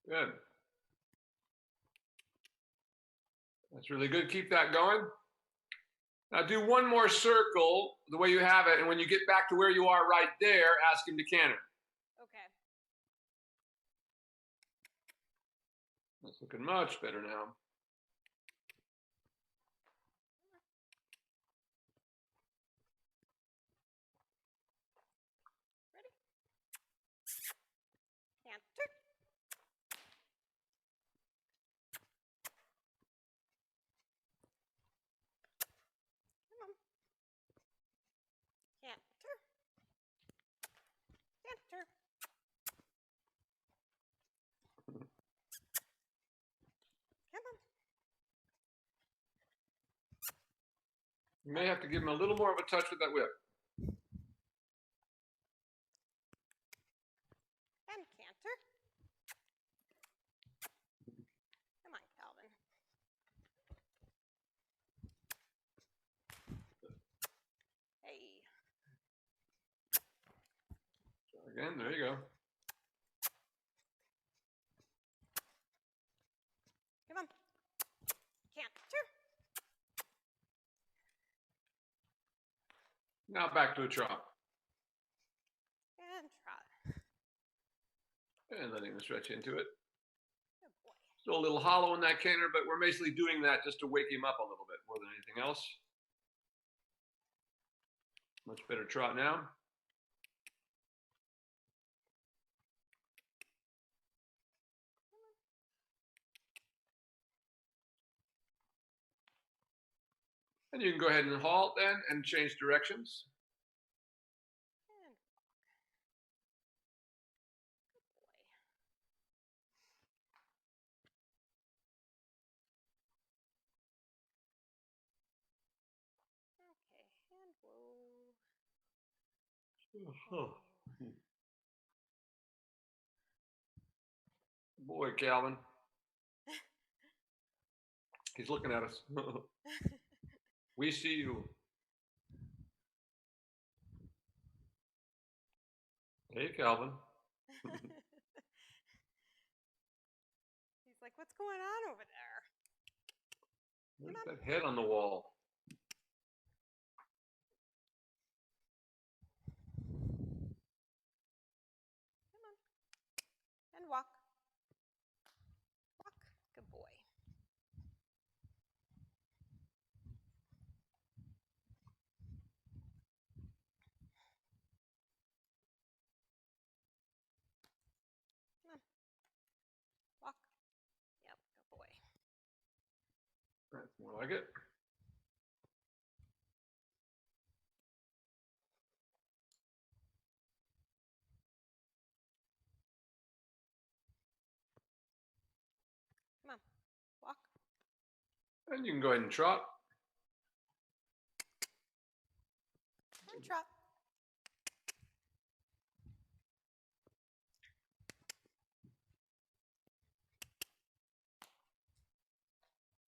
Good. That's really good. Keep that going. Now do one more circle the way you have it, and when you get back to where you are right there, ask him to canter. Okay. That's looking much better now. Ready? Canter. Come on. Canter. Canter. Come on. You may have to give him a little more of a touch with that whip. And canter. Come on, Calvin. Hey. Again, there you go. Come on. Canter. Now back to a trot. And trot. And letting him stretch into it. Good boy. Still a little hollow in that canter, but we're basically doing that just to wake him up a little bit more than anything else. Much better trot now. And you can go ahead and halt then and change directions. And walk. Good boy. Okay, and whoa. Boy, Calvin. He's looking at us. We see you. Hey, Calvin. He's like, what's going on over there? There's that head on the wall. Come on. And walk. Walk. Good boy. Come on. That's more like it. Come on, walk. And you can go ahead and trot. And trot.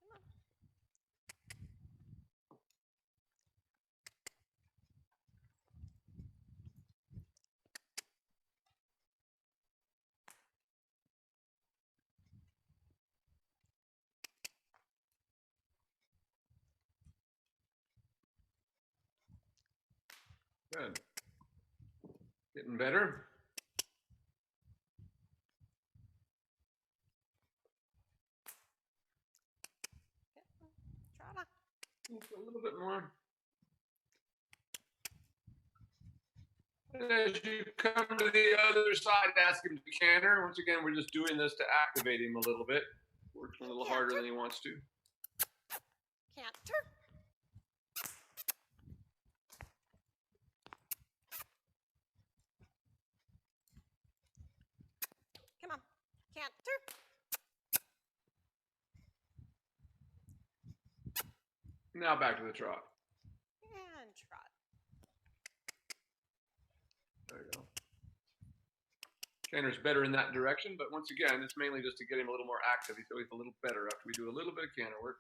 Come on. Good. Getting better. Trot on. Just a little bit more. And as you come to the other side, ask him to canter. Once again, we're just doing this to activate him a little bit. Working a little harder than he wants to. Canter. Come on. Canter. Now back to the trot. And trot. There you go. Canter's better in that direction, but once again, it's mainly just to get him a little more active. He's always a little better after we do a little bit of canter work.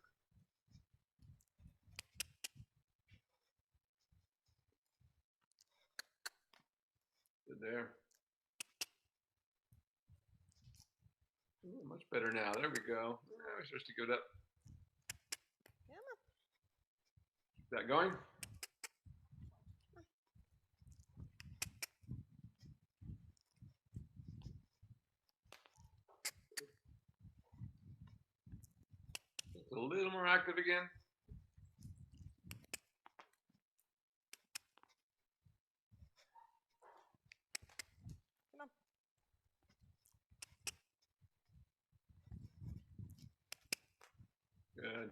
Good there. Ooh, much better now. There we go. Yeah, we're supposed to give it up. Come on. Keep that going. Just a little more active again. Come on. Good.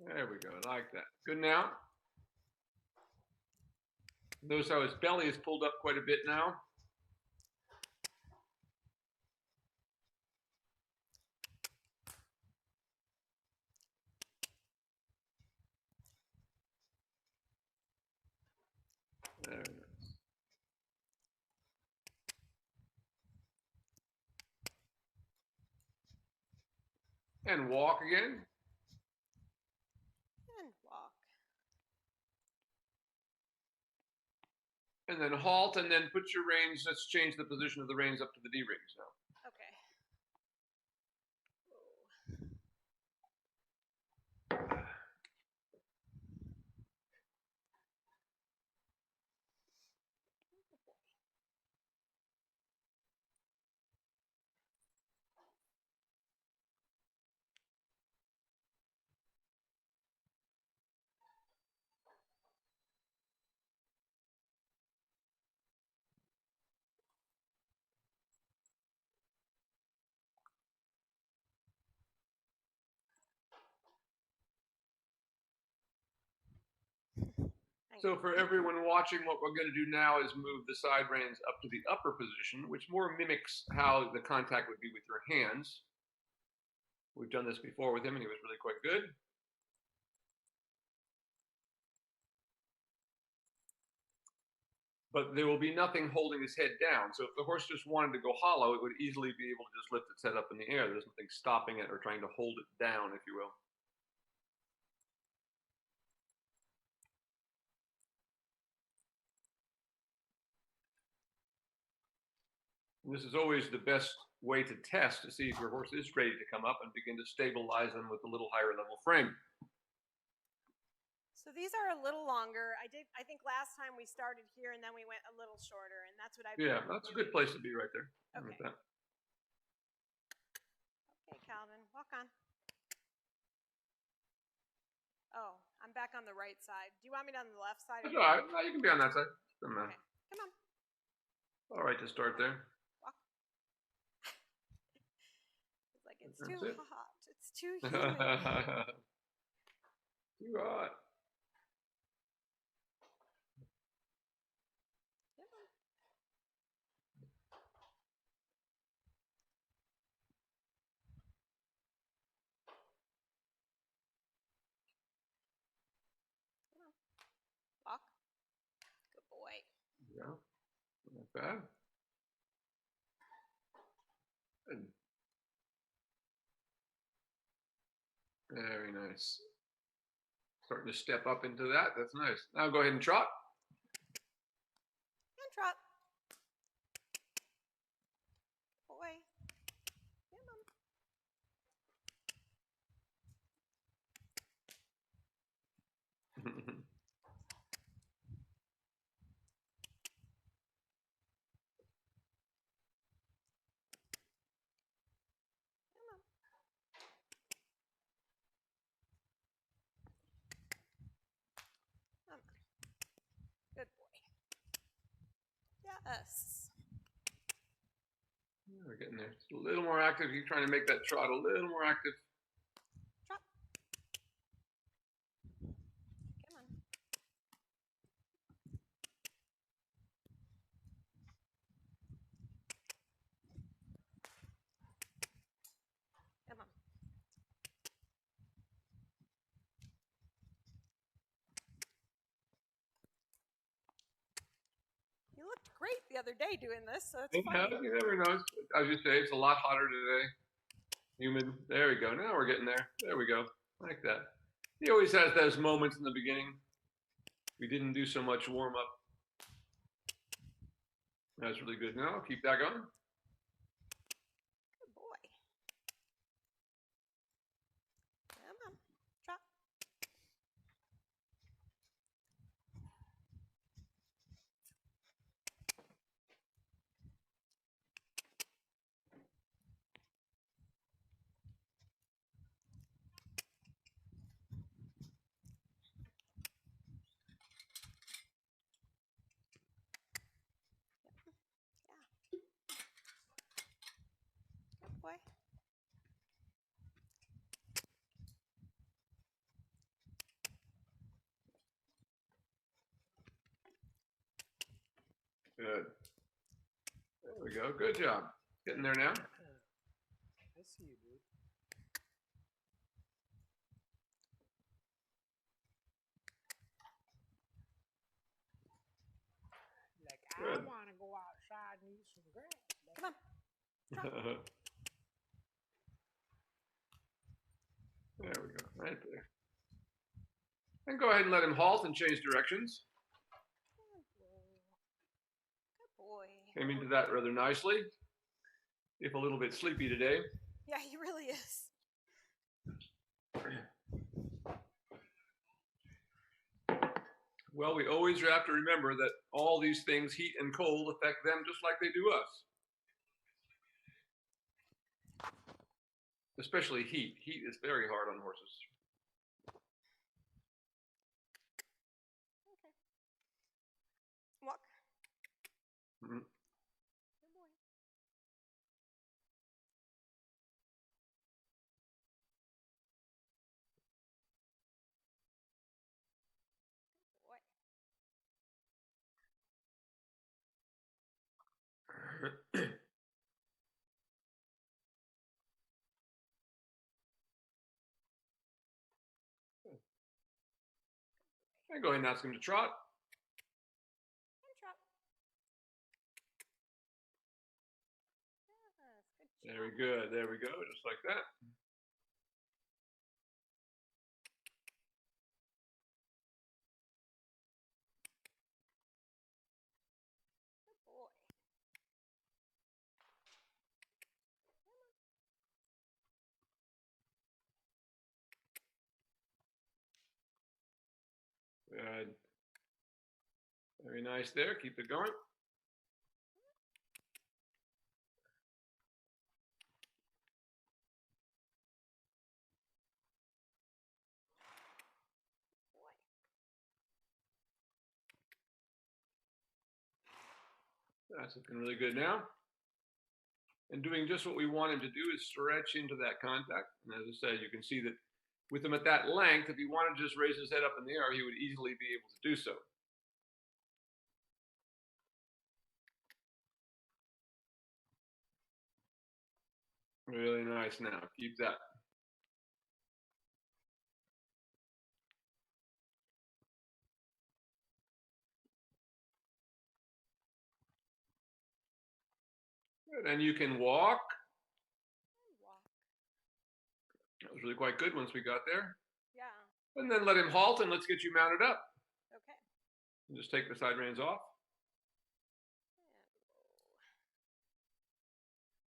There we go. I like that. Good now. Notice how his belly is pulled up quite a bit now. There it is. And walk again. And walk. And then halt, and then put your reins. Let's change the position of the reins up to the D rings now. Okay. So for everyone watching, what we're going to do now is move the side reins up to the upper position, which more mimics how the contact would be with your hands. We've done this before with him, and he was really quite good. But there will be nothing holding his head down. So if the horse just wanted to go hollow, it would easily be able to just lift its head up in the air. There's nothing stopping it or trying to hold it down, if you will. And this is always the best way to test to see if your horse is ready to come up and begin to stabilize them with a little higher level frame. So these are a little longer. I think last time we started here and then we went a little shorter, and that's what I've Yeah, that's a good place to be right there. Okay. Like that. Okay, Calvin, walk on. Oh, I'm I'm back on the right side. Do you want me on the left side? That's all right. No, you can be on that side. Doesn't matter. Okay. Come on. All right to start there. Walk. It's like it's That's too it. hot. It's too humid. Too hot. Walk. Good boy. Yeah. Not bad. Good. Very nice. Starting to step up into that. That's nice. Now go ahead and trot. And trot. Boy. Come on. Good boy. Yes. Yeah, we're getting there. It's a little more active. You're trying to make that trot a little more active. Trot. Come on. Come on. You looked great the other day doing this, so it's funny. You never know. As you say, it's a lot hotter today. Humid. There we go. Now we're getting there. There we go. Like that. He always has those moments in the beginning. We didn't do so much warm up. That's really good. Now keep that going. Good boy. Come on. Trot. Yeah. Good boy. Good. There we go. Good job. Getting there now. I see you, dude. Like, Good. I want to go outside and eat some grass. Come on. There we go. Right there. And go ahead and let him halt and change directions. Good boy. Came into that rather nicely. If a little bit sleepy today. Yeah, he really is. Well, we always have to remember that all these things, heat and cold, affect them just like they do us. Especially heat. Heat is very hard on horses. Okay. Walk. Mm-hmm. Good boy. Good boy. And go ahead and ask him to trot. And trot. Yes, good job. Very good. There we go. Just like that. Good boy. Good. Very nice there. Keep it going. Boy. That's looking really good now. And doing just what we want him to do is stretch into that contact. And as I said, you can see that with him at that length, if he wanted to just raise his head up in the air, he would easily be able to do so. Really nice now. Keep that. Good. And you can walk. That was really quite good once we got there. Yeah. And then let him halt and let's get you mounted up. Okay. And just take the side reins off.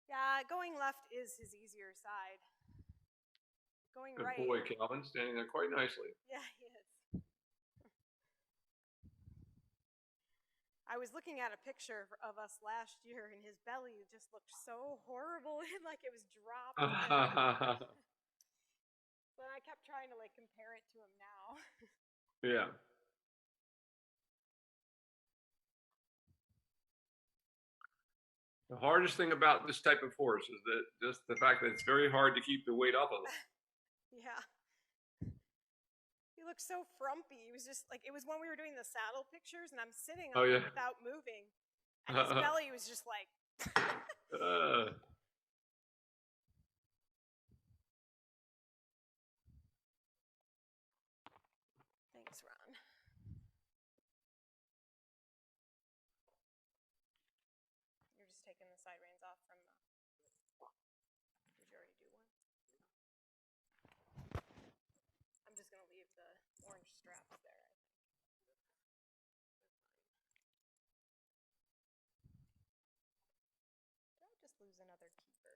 Yeah, going left is his easier side. Going Good right. boy, Calvin, standing there quite nicely. Yeah, he is. I was looking at a picture of us last year, and his belly just looked so horrible, like it was dropped. So I kept trying to like compare it to him now. Yeah. The hardest thing about this type of horse is that just the fact that it's very hard to keep the weight off of him. Yeah. He looked so frumpy. He was just like, it was when we were doing the saddle pictures, and I'm sitting on him without moving. And his belly was just like. Thanks, Ron. You're just taking the side reins off from the. Did you already do one? I'm just going to leave the orange straps there, I think. Did I just lose another keeper?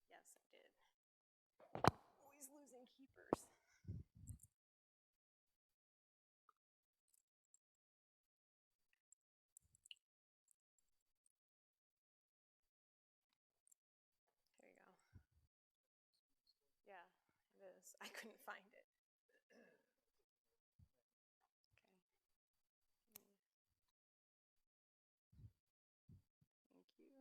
Yes, I did. Always losing keepers. There you go. Yeah, it is. I couldn't find it. Okay. Thank you.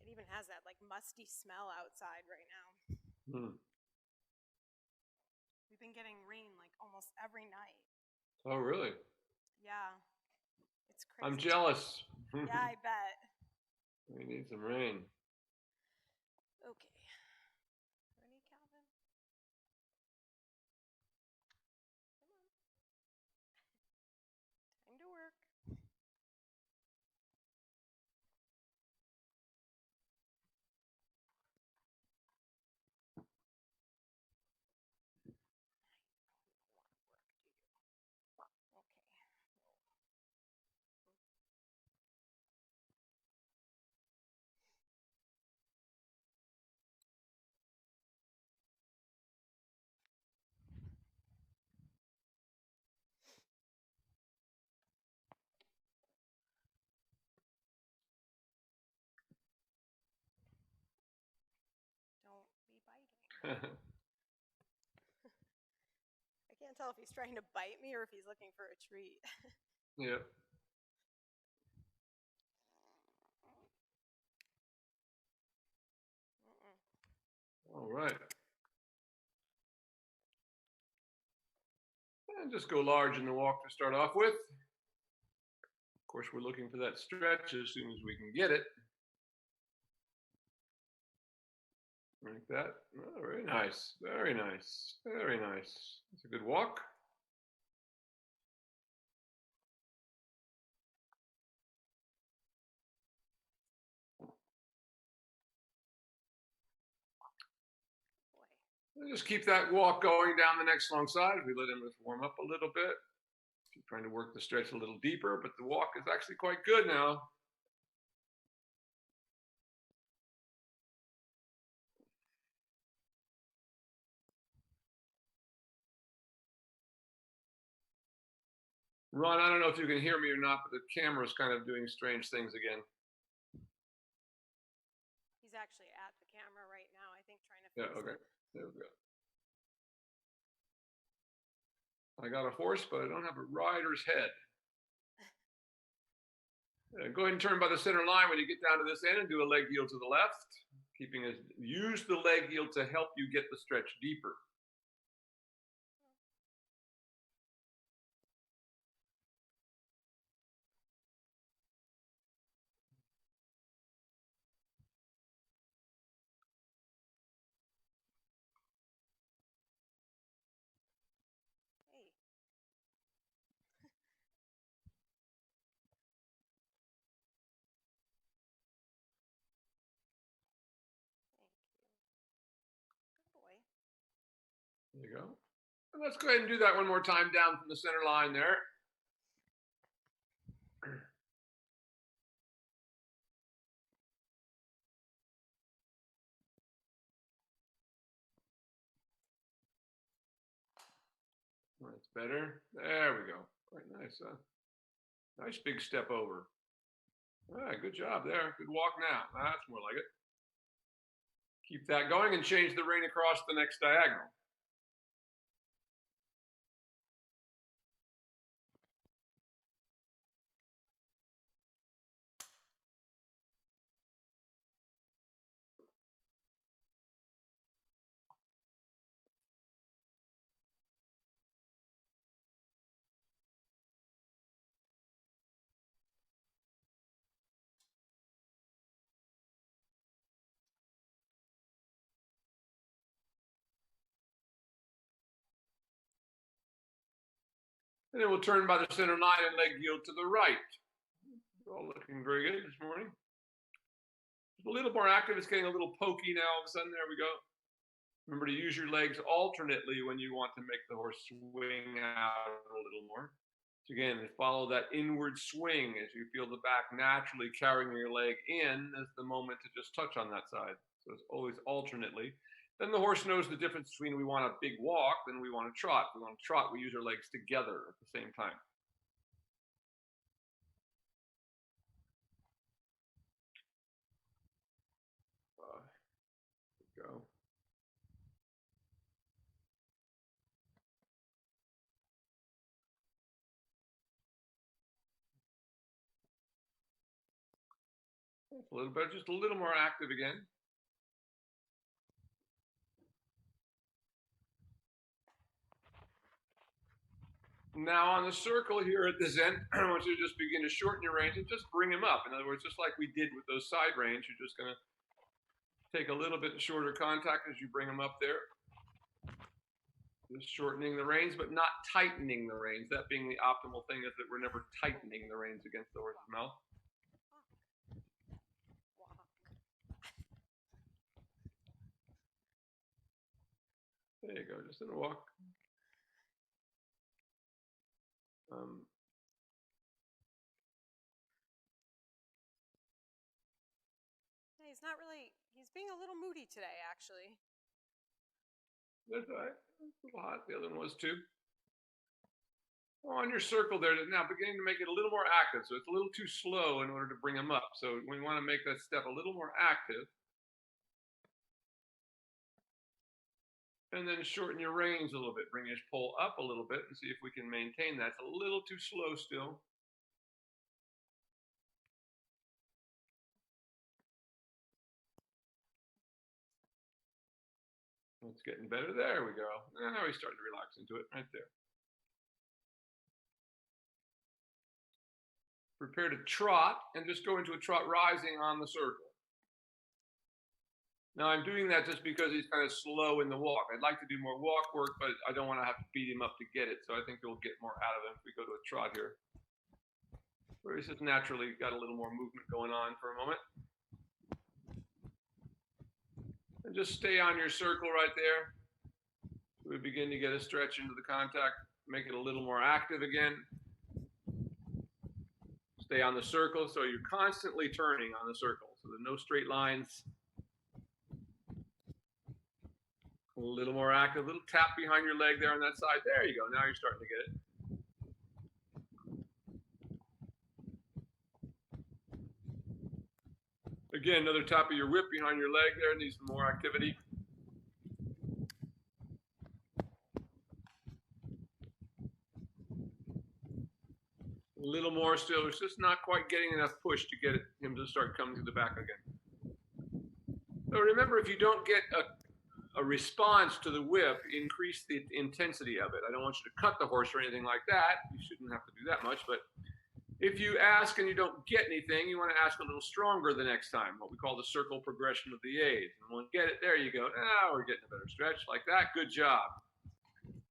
It even has that like musty smell outside right now. We've been getting rain like almost every night. Oh, really? Yeah. It's crazy. I'm jealous. Yeah, I bet. We need some rain. Okay. Ready, Calvin? Come on. Time to work. Don't be biting. I can't tell if he's trying to bite me or if he's looking for a treat. Yep. All right. And just go large in the walk to start off with. Of course, we're looking for that stretch as soon as we can get it. Like that. Oh, very nice. Very nice. Very nice. It's a good walk. And just keep that walk going down the next long side. We let him just warm up a little bit. Keep trying to work the stretch a little deeper, but the walk is actually quite good now. Ron, I don't know if you can hear me or not, but the camera's kind of doing strange things again. He's actually at the camera right now, I think, trying to fix it. Okay. There we go. I got a horse, but I don't have a rider's head. Go ahead and turn by the center line when you get down to this end and do a leg yield to the left. Use the leg yield to help you get the stretch deeper. There you go. And let's go ahead and do that one more time down from the center line there. That's better. There we go. Quite nice. Nice big step over. All right, good job there. Good walk now. That's more like it. Keep that going and change the rein across the next diagonal. And then we'll turn by the center line and leg yield to the right. All looking very good this morning. It's a little more active. It's getting a little pokey now. All of a sudden, there we go. Remember to use your legs alternately when you want to make the horse swing out a little more. So again, follow that inward swing as you feel the back naturally carrying your leg in as the moment to just touch on that side. So it's always alternately. Then the horse knows the difference between we want a big walk and we want to trot. If we want to trot, we use our legs together at the same time. Go. A little better, just a little more active again. Now on the circle here at this end, I want you to just begin to shorten your range and just bring him up. In other words, just like we did with those side reins, you're just going to take a little bit shorter contact as you bring them up there. Just shortening the reins, but not tightening the reins. That being the optimal thing is that we're never tightening the reins against the horse's mouth. There you go, just in a walk. He's not really, he's being a little moody today, actually. That's all right. It's a little hot. The other one was too. On your circle there, now beginning to make it a little more active. So it's a little too slow in order to bring them up. So we want to make that step a little more active. And then shorten your reins a little bit. Bring his pole up a little bit and see if we can maintain that. It's a little too slow still. It's getting better. There we go. Now he's starting to relax into it right there. Prepare to trot and just go into a trot rising on the circle. Now I'm doing that just because he's kind of slow in the walk. I'd like to do more walk work, but I don't want to have to beat him up to get it. So I think we'll get more out of him if we go to a trot here, where he's just naturally got a little more movement going on for a moment. And just stay on your circle right there. begin to get a stretch into the contact, make it a little more active again. Stay on the circle, so you're constantly turning on the circle, so there's no straight lines. A little more active, a little tap behind your leg there on that side. There you go. Now you're starting to get it. Again, another tap of your whip behind your leg there, needs some more activity. A little more still. It's just not quite getting enough push to get him to start coming to the back again. So remember, if you don't get a response to the whip, increase the intensity of it. I don't want you to cut the horse or anything like that. You shouldn't have to do that much, but if you ask and you don't get anything, you want to ask a little stronger the next time, what we call the circle progression of the A's. And when you get it, there you go. Now we're getting a better stretch like that. Good job.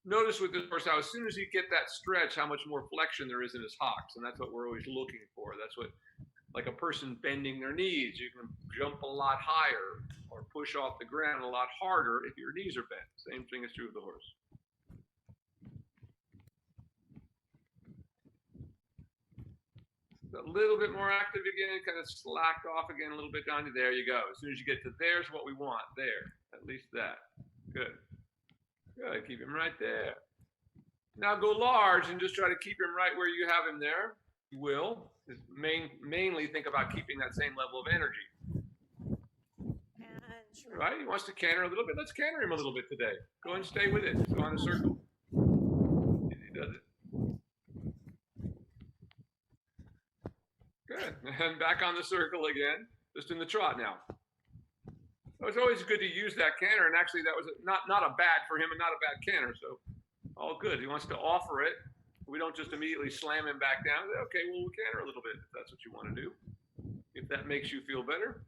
Notice with this horse how as soon as you get that stretch, how much more flexion there is in his hocks. And that's what we're always looking for. That's what, like a person bending their knees, you can jump a lot higher or push off the ground a lot harder if your knees are bent. Same thing is true of the horse. A little bit more active again, kind of slacked off again a little bit down to there you go. As soon as you get to there's what we want, there, at least that. Good. Good, keep him right there. Now go large and just try to keep him right where you have him there. You will. Just mainly think about keeping that same level of energy. Right, he wants to canter a little bit. Let's canter him a little bit today. Go and stay with it. Go on a circle. He does it. Good. And back on the circle again, just in the trot now. So it's always good to use that canter, and actually that was not a bad for him and not a bad canter, so all good. He wants to offer it. We don't just immediately slam him back down. Okay, well, we'll canter a little bit if that's what you want to do, if that makes you feel better.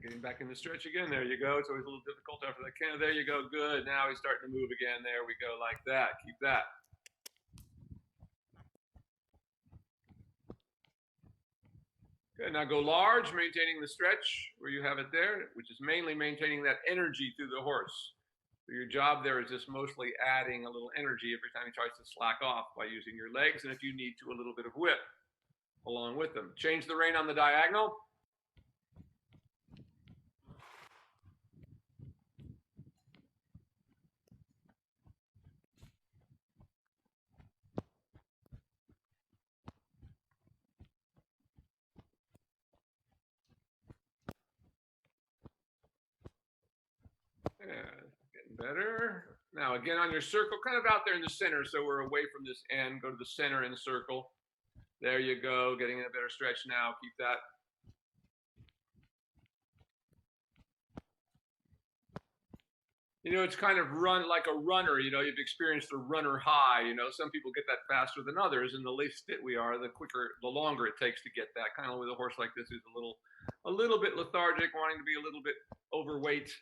Getting back in the stretch again. There you go. It's always a little difficult after that canter. There you go. Good. Now he's starting to move again. There we go. Like that. Keep that. Good. Now go large, maintaining the stretch where you have it there, which is mainly maintaining that energy through the horse. So your job there is just mostly adding a little energy every time he tries to slack off by using your legs, and if you need to, a little bit of whip along with them. Change the rein on the diagonal. Yeah, getting better. Now again on your circle, kind of out there in the center, so we're away from this end. Go to the center in the circle. There you go, getting in a better stretch now. Keep that. You know, it's kind of run like a runner. You know, you've experienced a runner high. You know, some people get that faster than others, and the less fit we are, the quicker, the longer it takes to get that. Kind of with a horse like this who's a little bit lethargic, wanting to be a little bit overweight.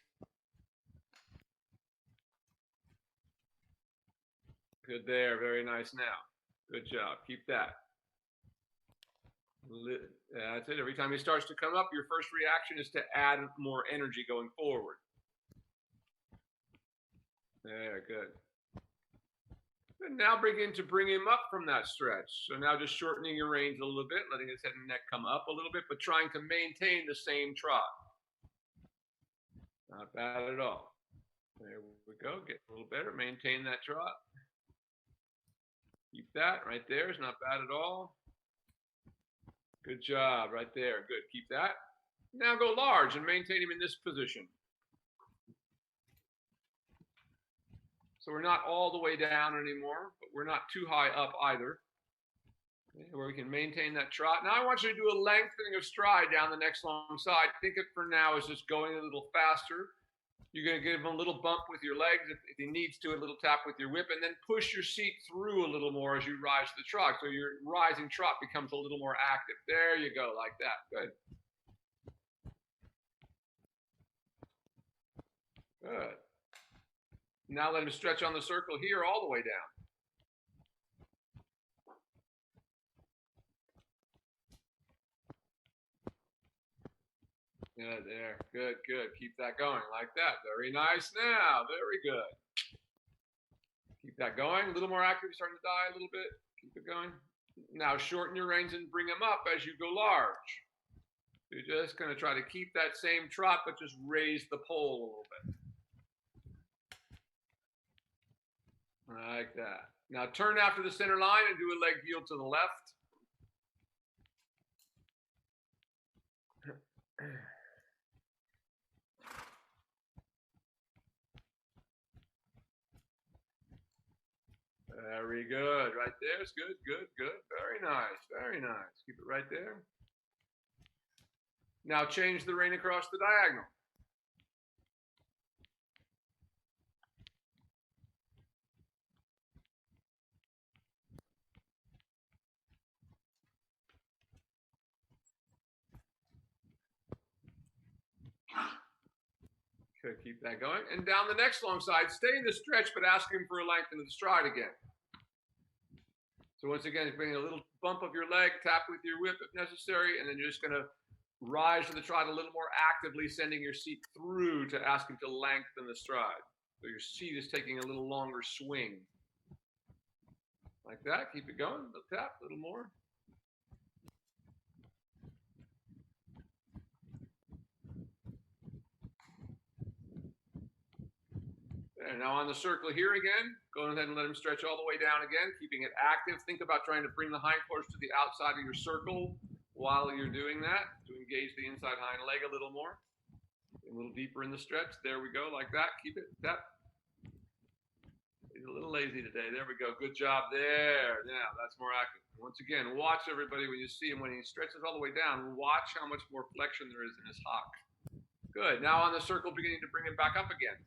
Good there, very nice now. Good job, keep that. That's it. Every time he starts to come up, your first reaction is to add more energy going forward. There, good. And now begin to bring him up from that stretch. So now just shortening your reins a little bit, letting his head and neck come up a little bit, but trying to maintain the same trot. Not bad at all. There we go, get a little better, maintain that trot. Keep that right there, it's not bad at all. Good job, right there, good, keep that. Now go large and maintain him in this position. So we're not all the way down anymore, but we're not too high up either. Okay, where we can maintain that trot. Now I want you to do a lengthening of stride down the next long side. Think of for now as just going a little faster. You're going to give him a little bump with your legs if he needs to, a little tap with your whip, and then push your seat through a little more as you rise to the trot. So your rising trot becomes a little more active. There you go, like that. Good. Good. Now let him stretch on the circle here all the way down. Good, there. Good, good. Keep that going like that. Very nice now. Very good. Keep that going. A little more active. You're starting to die a little bit. Keep it going. Now shorten your reins and bring them up as you go large. You're just going to try to keep that same trot, but just raise the pole a little bit. Like that. Now turn after the center line and do a leg yield to the left. Very good. Right there. It's good, good, good. Very nice. Very nice. Keep it right there. Now change the rein across the diagonal. Okay, keep that going. And down the next long side, stay in the stretch, but ask him for a length into the stride again. So once again, bring a little bump of your leg, tap with your whip if necessary, and then you're just going to rise to the trot a little more actively, sending your seat through to ask him to lengthen the stride. So your seat is taking a little longer swing. Like that. Keep it going. A little tap, a little more. And now on the circle here again, go ahead and let him stretch all the way down again, keeping it active. Think about trying to bring the hindquarters to the outside of your circle while you're doing that to engage the inside hind leg a little more. A little deeper in the stretch. There we go, like that. Keep it. Tap. He's a little lazy today. There we go. Good job there. Now that's more active. Once again, watch everybody when you see him, when he stretches all the way down, watch how much more flexion there is in his hock. Good. Now on the circle, beginning to bring him back up again.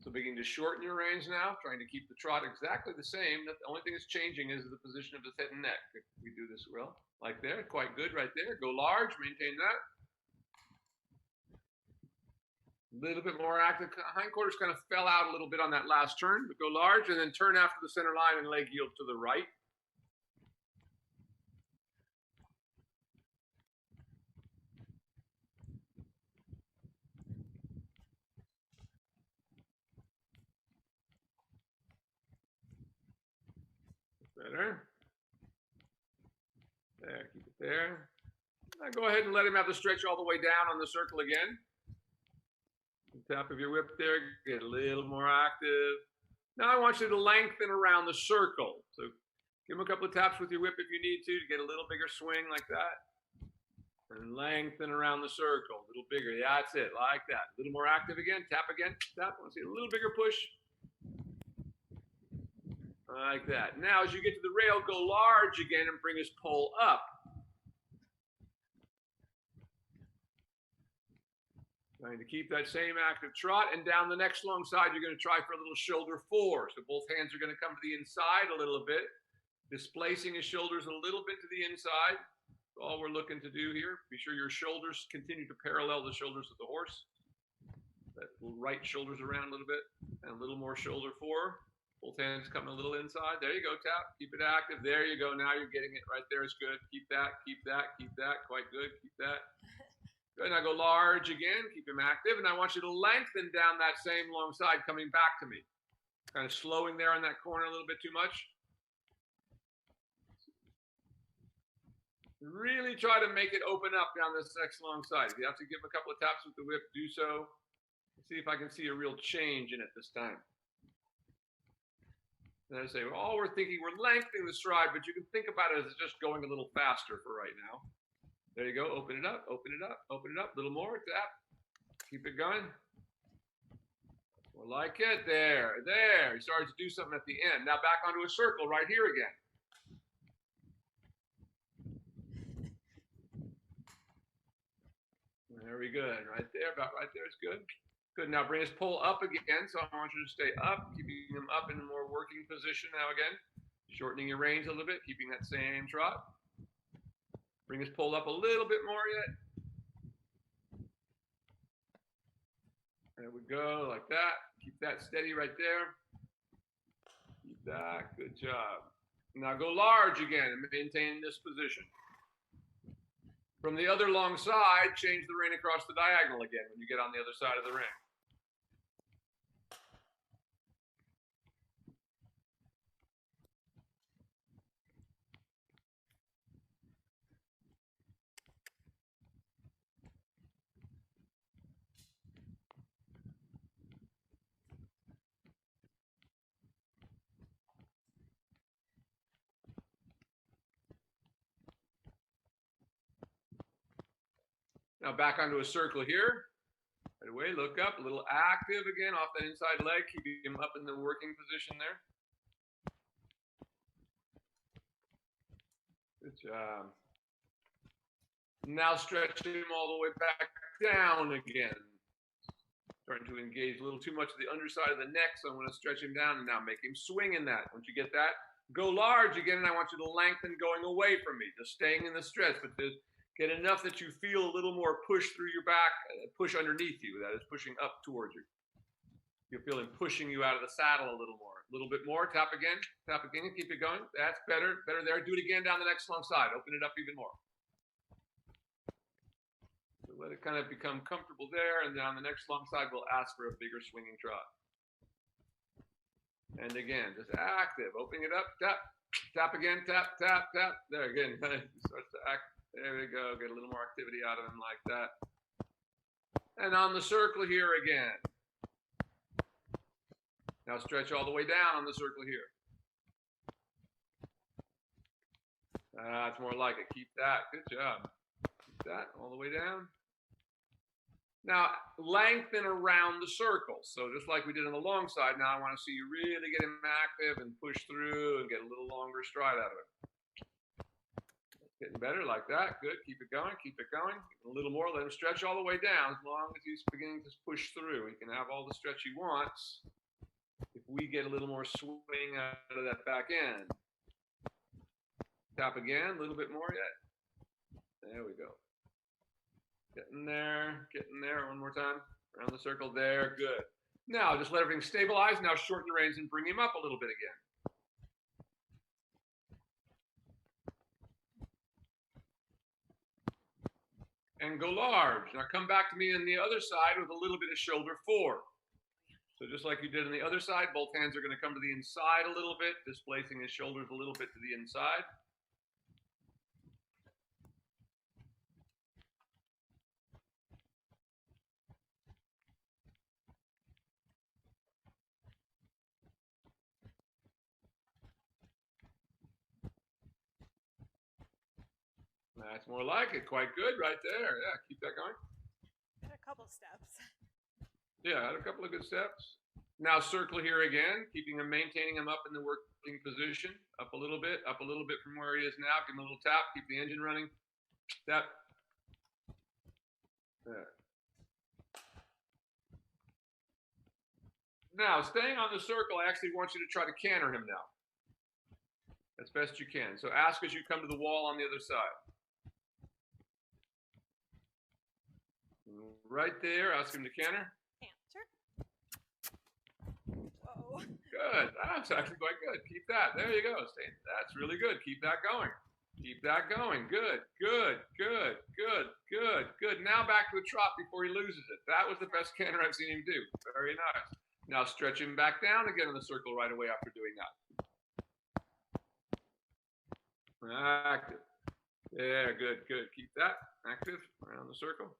So beginning to shorten your reins now, trying to keep the trot exactly the same. The only thing that's changing is the position of his head and neck. If we do this well, like there, quite good right there. Go large, maintain that. A little bit more active. Hindquarters kind of fell out a little bit on that last turn, but go large and then turn after the center line and leg yield to the right. Better. There, keep it there. Now go ahead and let him have the stretch all the way down on the circle again. The tap of your whip there, get a little more active. Now I want you to lengthen around the circle. So give him a couple of taps with your whip if you need to get a little bigger swing like that. And lengthen around the circle, a little bigger. Yeah, that's it, like that. A little more active again, tap again, tap. I want to see a little bigger push. Like that. Now, as you get to the rail, go large again and bring his pole up. Trying to keep that same active trot. And down the next long side, you're going to try for a little shoulder four. So both hands are going to come to the inside a little bit, displacing his shoulders a little bit to the inside. That's all we're looking to do here. Be sure your shoulders continue to parallel the shoulders of the horse. That right shoulder's around a little bit. And a little more shoulder four. Both hands coming a little inside. There you go, tap. Keep it active. There you go. Now you're getting it right there. It's good. Keep that, keep that, keep that. Quite good. Keep that. Good. Now go large again. Keep him active. And I want you to lengthen down that same long side coming back to me. Kind of slowing there in that corner a little bit too much. Really try to make it open up down this next long side. If you have to give a couple of taps with the whip, do so. Let's see if I can see a real change in it this time. And I say, well, all we're thinking, we're lengthening the stride, but you can think about it as just going a little faster for right now. There you go. Open it up, open it up, open it up. A little more. Tap. Keep it going. Well, like it. There. There. He started to do something at the end. Now back onto a circle right here again. Very good. Right there. About right there is good. Good. Now bring his pole up again. So I want you to stay up, keeping him up in a more working position now again. Shortening your reins a little bit, keeping that same trot. Bring his pole up a little bit more yet. There we go, like that. Keep that steady right there. Keep that. Good job. Now go large again and maintain this position. From the other long side, change the rein across the diagonal again when you get on the other side of the ring. Now back onto a circle here. Right away, look up, a little active again off that inside leg, keeping him up in the working position there. Good job. Now stretch him all the way back down again. Starting to engage a little too much of the underside of the neck, so I'm going to stretch him down and now make him swing in that. Once you get that, go large again, and I want you to lengthen going away from me, just staying in the stretch, but get enough that you feel a little more push through your back, push underneath you. That is pushing up towards you. You're feeling pushing you out of the saddle a little more. A little bit more. Tap again, and keep it going. That's better. Better there. Do it again down the next long side. Open it up even more. So let it kind of become comfortable there, and then on the next long side, we'll ask for a bigger swinging trot. And again, just active. Opening it up. Tap. Tap again. Tap, tap, tap. There again. Starts to act. There we go. Get a little more activity out of him like that. And on the circle here again. Now stretch all the way down on the circle here. That's more like it. Keep that. Good job. Keep that all the way down. Now lengthen around the circle. So just like we did on the long side, now I want to see you really get him active and push through and get a little longer stride out of it. Getting better like that. Good. Keep it going. Keep it going. A little more. Let him stretch all the way down as long as he's beginning to push through. He can have all the stretch he wants if we get a little more swing out of that back end. Tap again. A little bit more yet. There we go. Getting there. Getting there. One more time. Around the circle there. Good. Now just let everything stabilize. Now shorten the reins and bring him up a little bit again. And go large. Now come back to me on the other side with a little bit of shoulder forward. So just like you did on the other side, both hands are going to come to the inside a little bit, displacing his shoulders a little bit to the inside. That's more like it. Quite good right there. Yeah, keep that going. Had a couple steps. Yeah, had a couple of good steps. Now circle here again, maintaining him up in the working position. Up a little bit from where he is now. Give him a little tap. Keep the engine running. Tap. There. Now, staying on the circle, I actually want you to try to canter him now. As best you can. So ask as you come to the wall on the other side. Right there, ask him to canter. Canter. Whoa. Good. That's actually quite good. Keep that. There you go. That's really good. Keep that going. Keep that going. Good, good, good, good, good, good. Now back to a trot before he loses it. That was the best canter I've seen him do. Very nice. Now stretch him back down again in the circle right away after doing that. Active. There, good, good. Keep that active around the circle.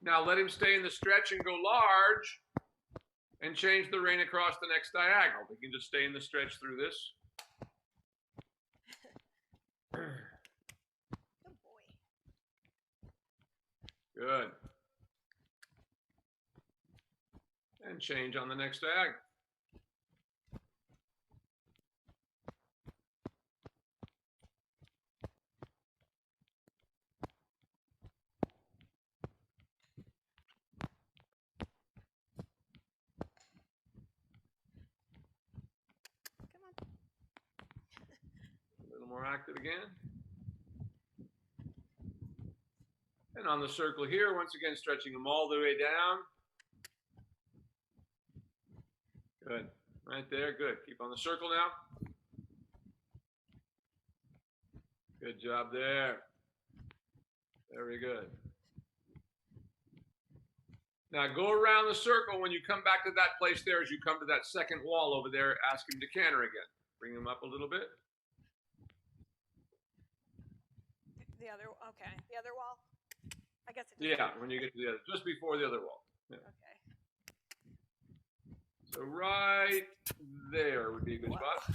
Now let him stay in the stretch and go large and change the rein across the next diagonal. We can just stay in the stretch through this. Good boy. Good. And change on the next diagonal. More active again. And on the circle here, once again, stretching them all the way down. Good. Right there, good. Keep on the circle now. Good job there. Very good. Now go around the circle. When you come back to that place there, as you come to that second wall over there, ask him to canter again. Bring him up a little bit. The other, okay. The other wall? I guess it Yeah, when you get to the other, just before the other wall. Yeah. Okay. So right there would be a good spot.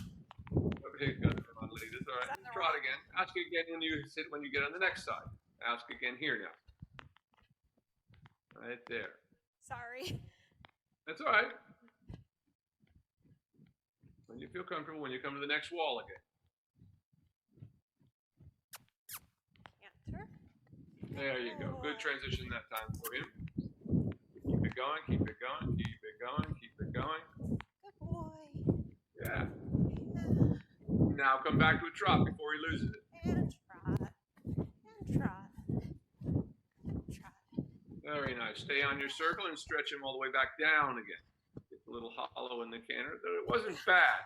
Okay, good. Come on, ladies. All right. Trot again. Ask again when you get on the next side. Ask again here now. Right there. Sorry. That's all right. When you feel comfortable, when you come to the next wall again. Canter. There you go. Good transition that time for him. Keep it going, keep it going, keep it going, keep it going. Good boy. Yeah. Now come back to a trot before he loses it. And trot. And trot. And trot. Very nice. Stay on your circle and stretch him all the way back down again. Get a little hollow in the canter. It wasn't bad.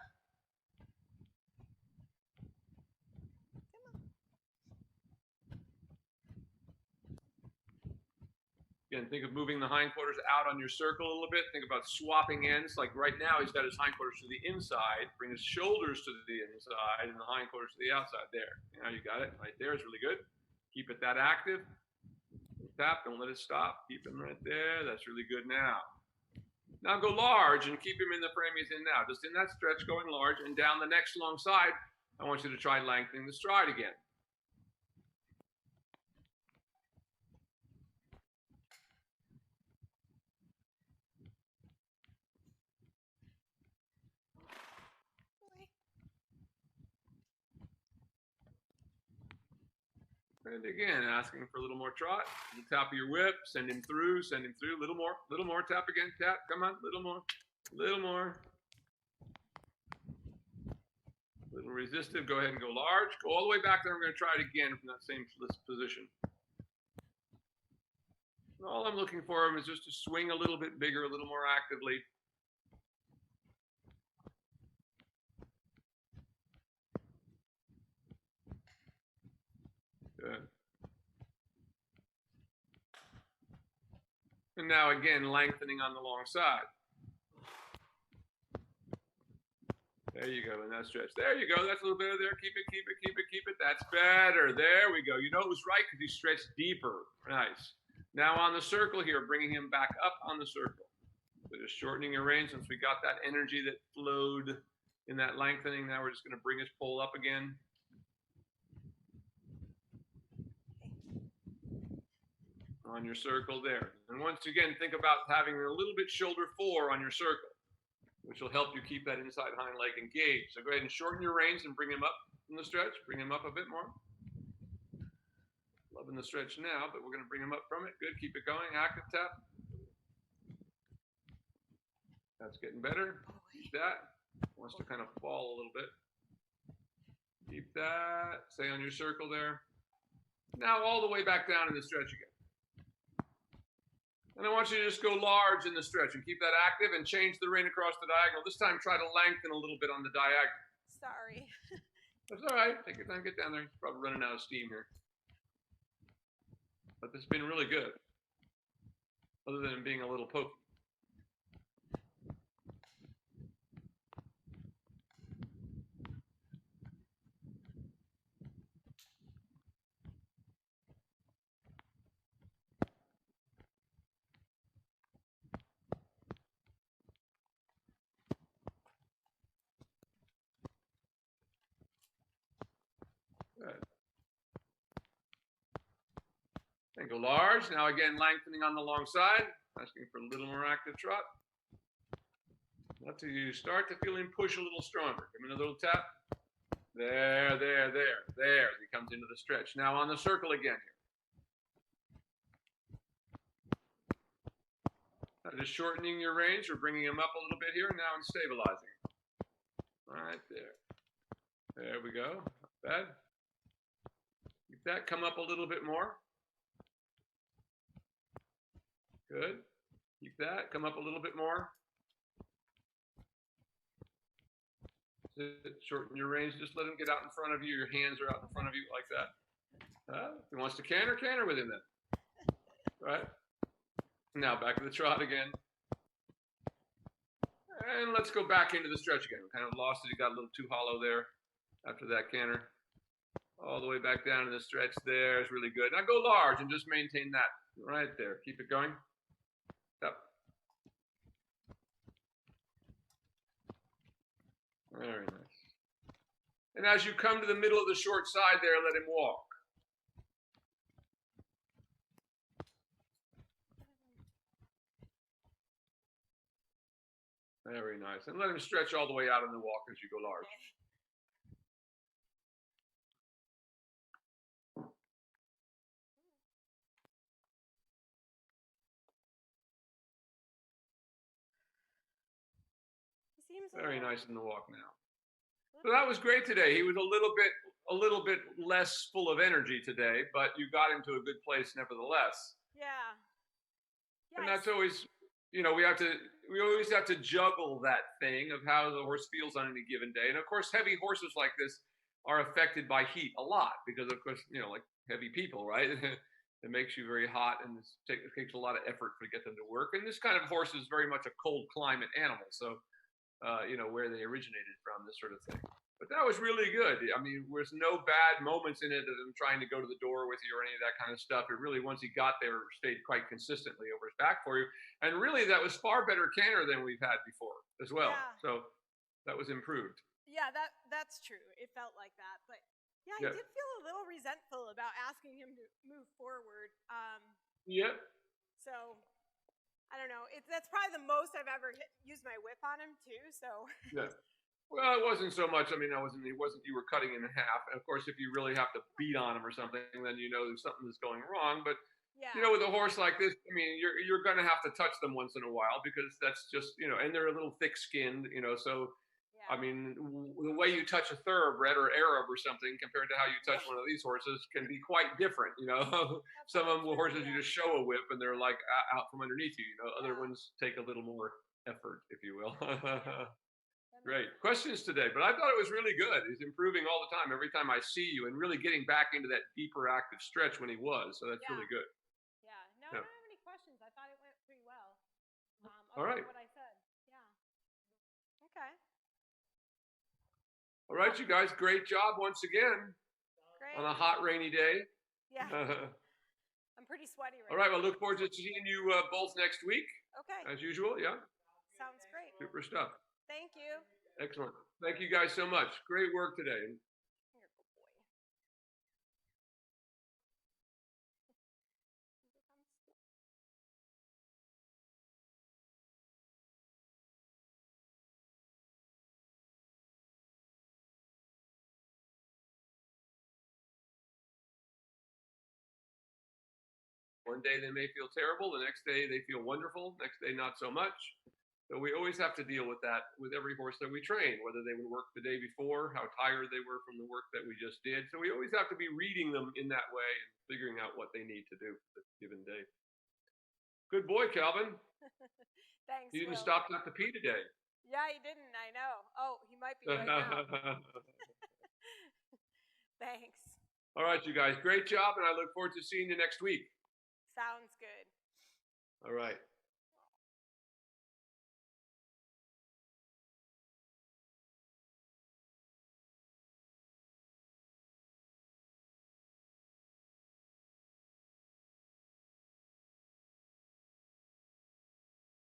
Again, think of moving the hindquarters out on your circle a little bit. Think about swapping ends. Like right now, he's got his hindquarters to the inside. Bring his shoulders to the inside and the hindquarters to the outside. There. Now you got it. Right there is really good. Keep it that active. Tap. Don't let it stop. Keep him right there. That's really good now. Now go large and keep him in the frame he's in now. Just in that stretch, going large. And down the next long side, I want you to try lengthening the stride again. And again, asking for a little more trot. The top of your whip, send him through, a little more, tap again, tap, come on, little more, little more. Little resistive, go ahead and go large. Go all the way back there, I'm gonna try it again from that same position. And all I'm looking for him is just to swing a little bit bigger, a little more actively. Good. And now again, lengthening on the long side. There you go, in that stretch. There you go, that's a little better there. Keep it, keep it, keep it, keep it. That's better. There we go. You know it was right because he stretched deeper. Nice. Now on the circle here, bringing him back up on the circle. So just shortening your range since we got that energy that flowed in that lengthening. Now we're just going to bring his pole up again. On your circle there. And once again, think about having a little bit shoulder fore on your circle, which will help you keep that inside hind leg engaged. So go ahead and shorten your reins and bring him up from the stretch. Bring him up a bit more. Loving the stretch now, but we're going to bring him up from it. Good, keep it going. Active tap. That's getting better. Keep that. Wants to kind of fall a little bit. Keep that. Stay on your circle there. Now all the way back down in the stretch again. And I want you to just go large in the stretch and keep that active and change the rein across the diagonal. This time try to lengthen a little bit on the diagonal. Sorry. That's all right. Take your time, get down there. It's probably running out of steam here. But this has been really good, other than being a little pokey. Good. And go large. Now again, lengthening on the long side. Asking for a little more active trot. Until you start to feel him push a little stronger. Give him a little tap. There, there, there, there. As he comes into the stretch. Now on the circle again here. Now just shortening your range or bringing him up a little bit here. Now and stabilizing. Right there. There we go. Not bad. Keep that. Come up a little bit more. Good. Keep that. Come up a little bit more. Shorten your range. Just let him get out in front of you. Your hands are out in front of you like that. If he wants to canter with him then. Right? Now back to the trot again. And let's go back into the stretch again. We kind of lost it. He got a little too hollow there after that canter. All the way back down to the stretch there is really good. Now go large and just maintain that right there. Keep it going. Yep. Very nice. And as you come to the middle of the short side there, let him walk. Very nice. And let him stretch all the way out in the walk as you go large. Very nice in the walk now. So that was great today. He was a little bit less full of energy today, but you got him to a good place nevertheless. Yeah. And that's always, we always have to juggle that thing of how the horse feels on any given day. And of course, heavy horses like this are affected by heat a lot because, of course, like heavy people, right? It makes you very hot, and it takes a lot of effort to get them to work. And this kind of horse is very much a cold climate animal, so where they originated from, this sort of thing. But that was really good. I mean, there's no bad moments in it of him trying to go to the door with you or any of that kind of stuff. It really, once he got there, stayed quite consistently over his back for you. And really, that was far better canter than we've had before as well. Yeah. So that was improved. Yeah, that's true. It felt like that. But yeah, I did feel a little resentful about asking him to move forward. Yep. So I don't know. That's probably the most I've ever used my whip on him too. So yeah. Well, it wasn't so much. I mean, it wasn't. You were cutting in half. And of course, if you really have to beat on him or something, then there's something that's going wrong. But with a horse like this, I mean, you're going to have to touch them once in a while because that's just and they're a little thick-skinned, so. Yeah. I mean, the way you touch a thoroughbred or Arab or something compared to how you touch one of these horses can be quite different. Some of them horses you just show a whip and they're like out from underneath you. Other ones take a little more effort, if you will. Great questions today, but I thought it was really good. He's improving all the time. Every time I see you, and really getting back into that deeper active stretch when he was. So that's really good. Yeah. No, I don't have any questions. I thought it went pretty well. All right. What I said. Yeah. Okay. All right, you guys. Great job once again. Great. On a hot, rainy day. Yeah. I'm pretty sweaty right now. All right. Well, look forward to seeing you both next week. Okay. As usual. Yeah. Sounds great. Super stuff. Thank you. Excellent. Thank you guys so much. Great work today. You're a good boy. One day they may feel terrible. The next day they feel wonderful. Next day, not so much. So we always have to deal with that with every horse that we train, whether they would work the day before, how tired they were from the work that we just did. So we always have to be reading them in that way and figuring out what they need to do for the given day. Good boy, Calvin. Thanks. He didn't stop to pee today. Yeah, he didn't. I know. Oh, he might be right now. Thanks. All right, you guys. Great job, and I look forward to seeing you next week. Sounds good. All right.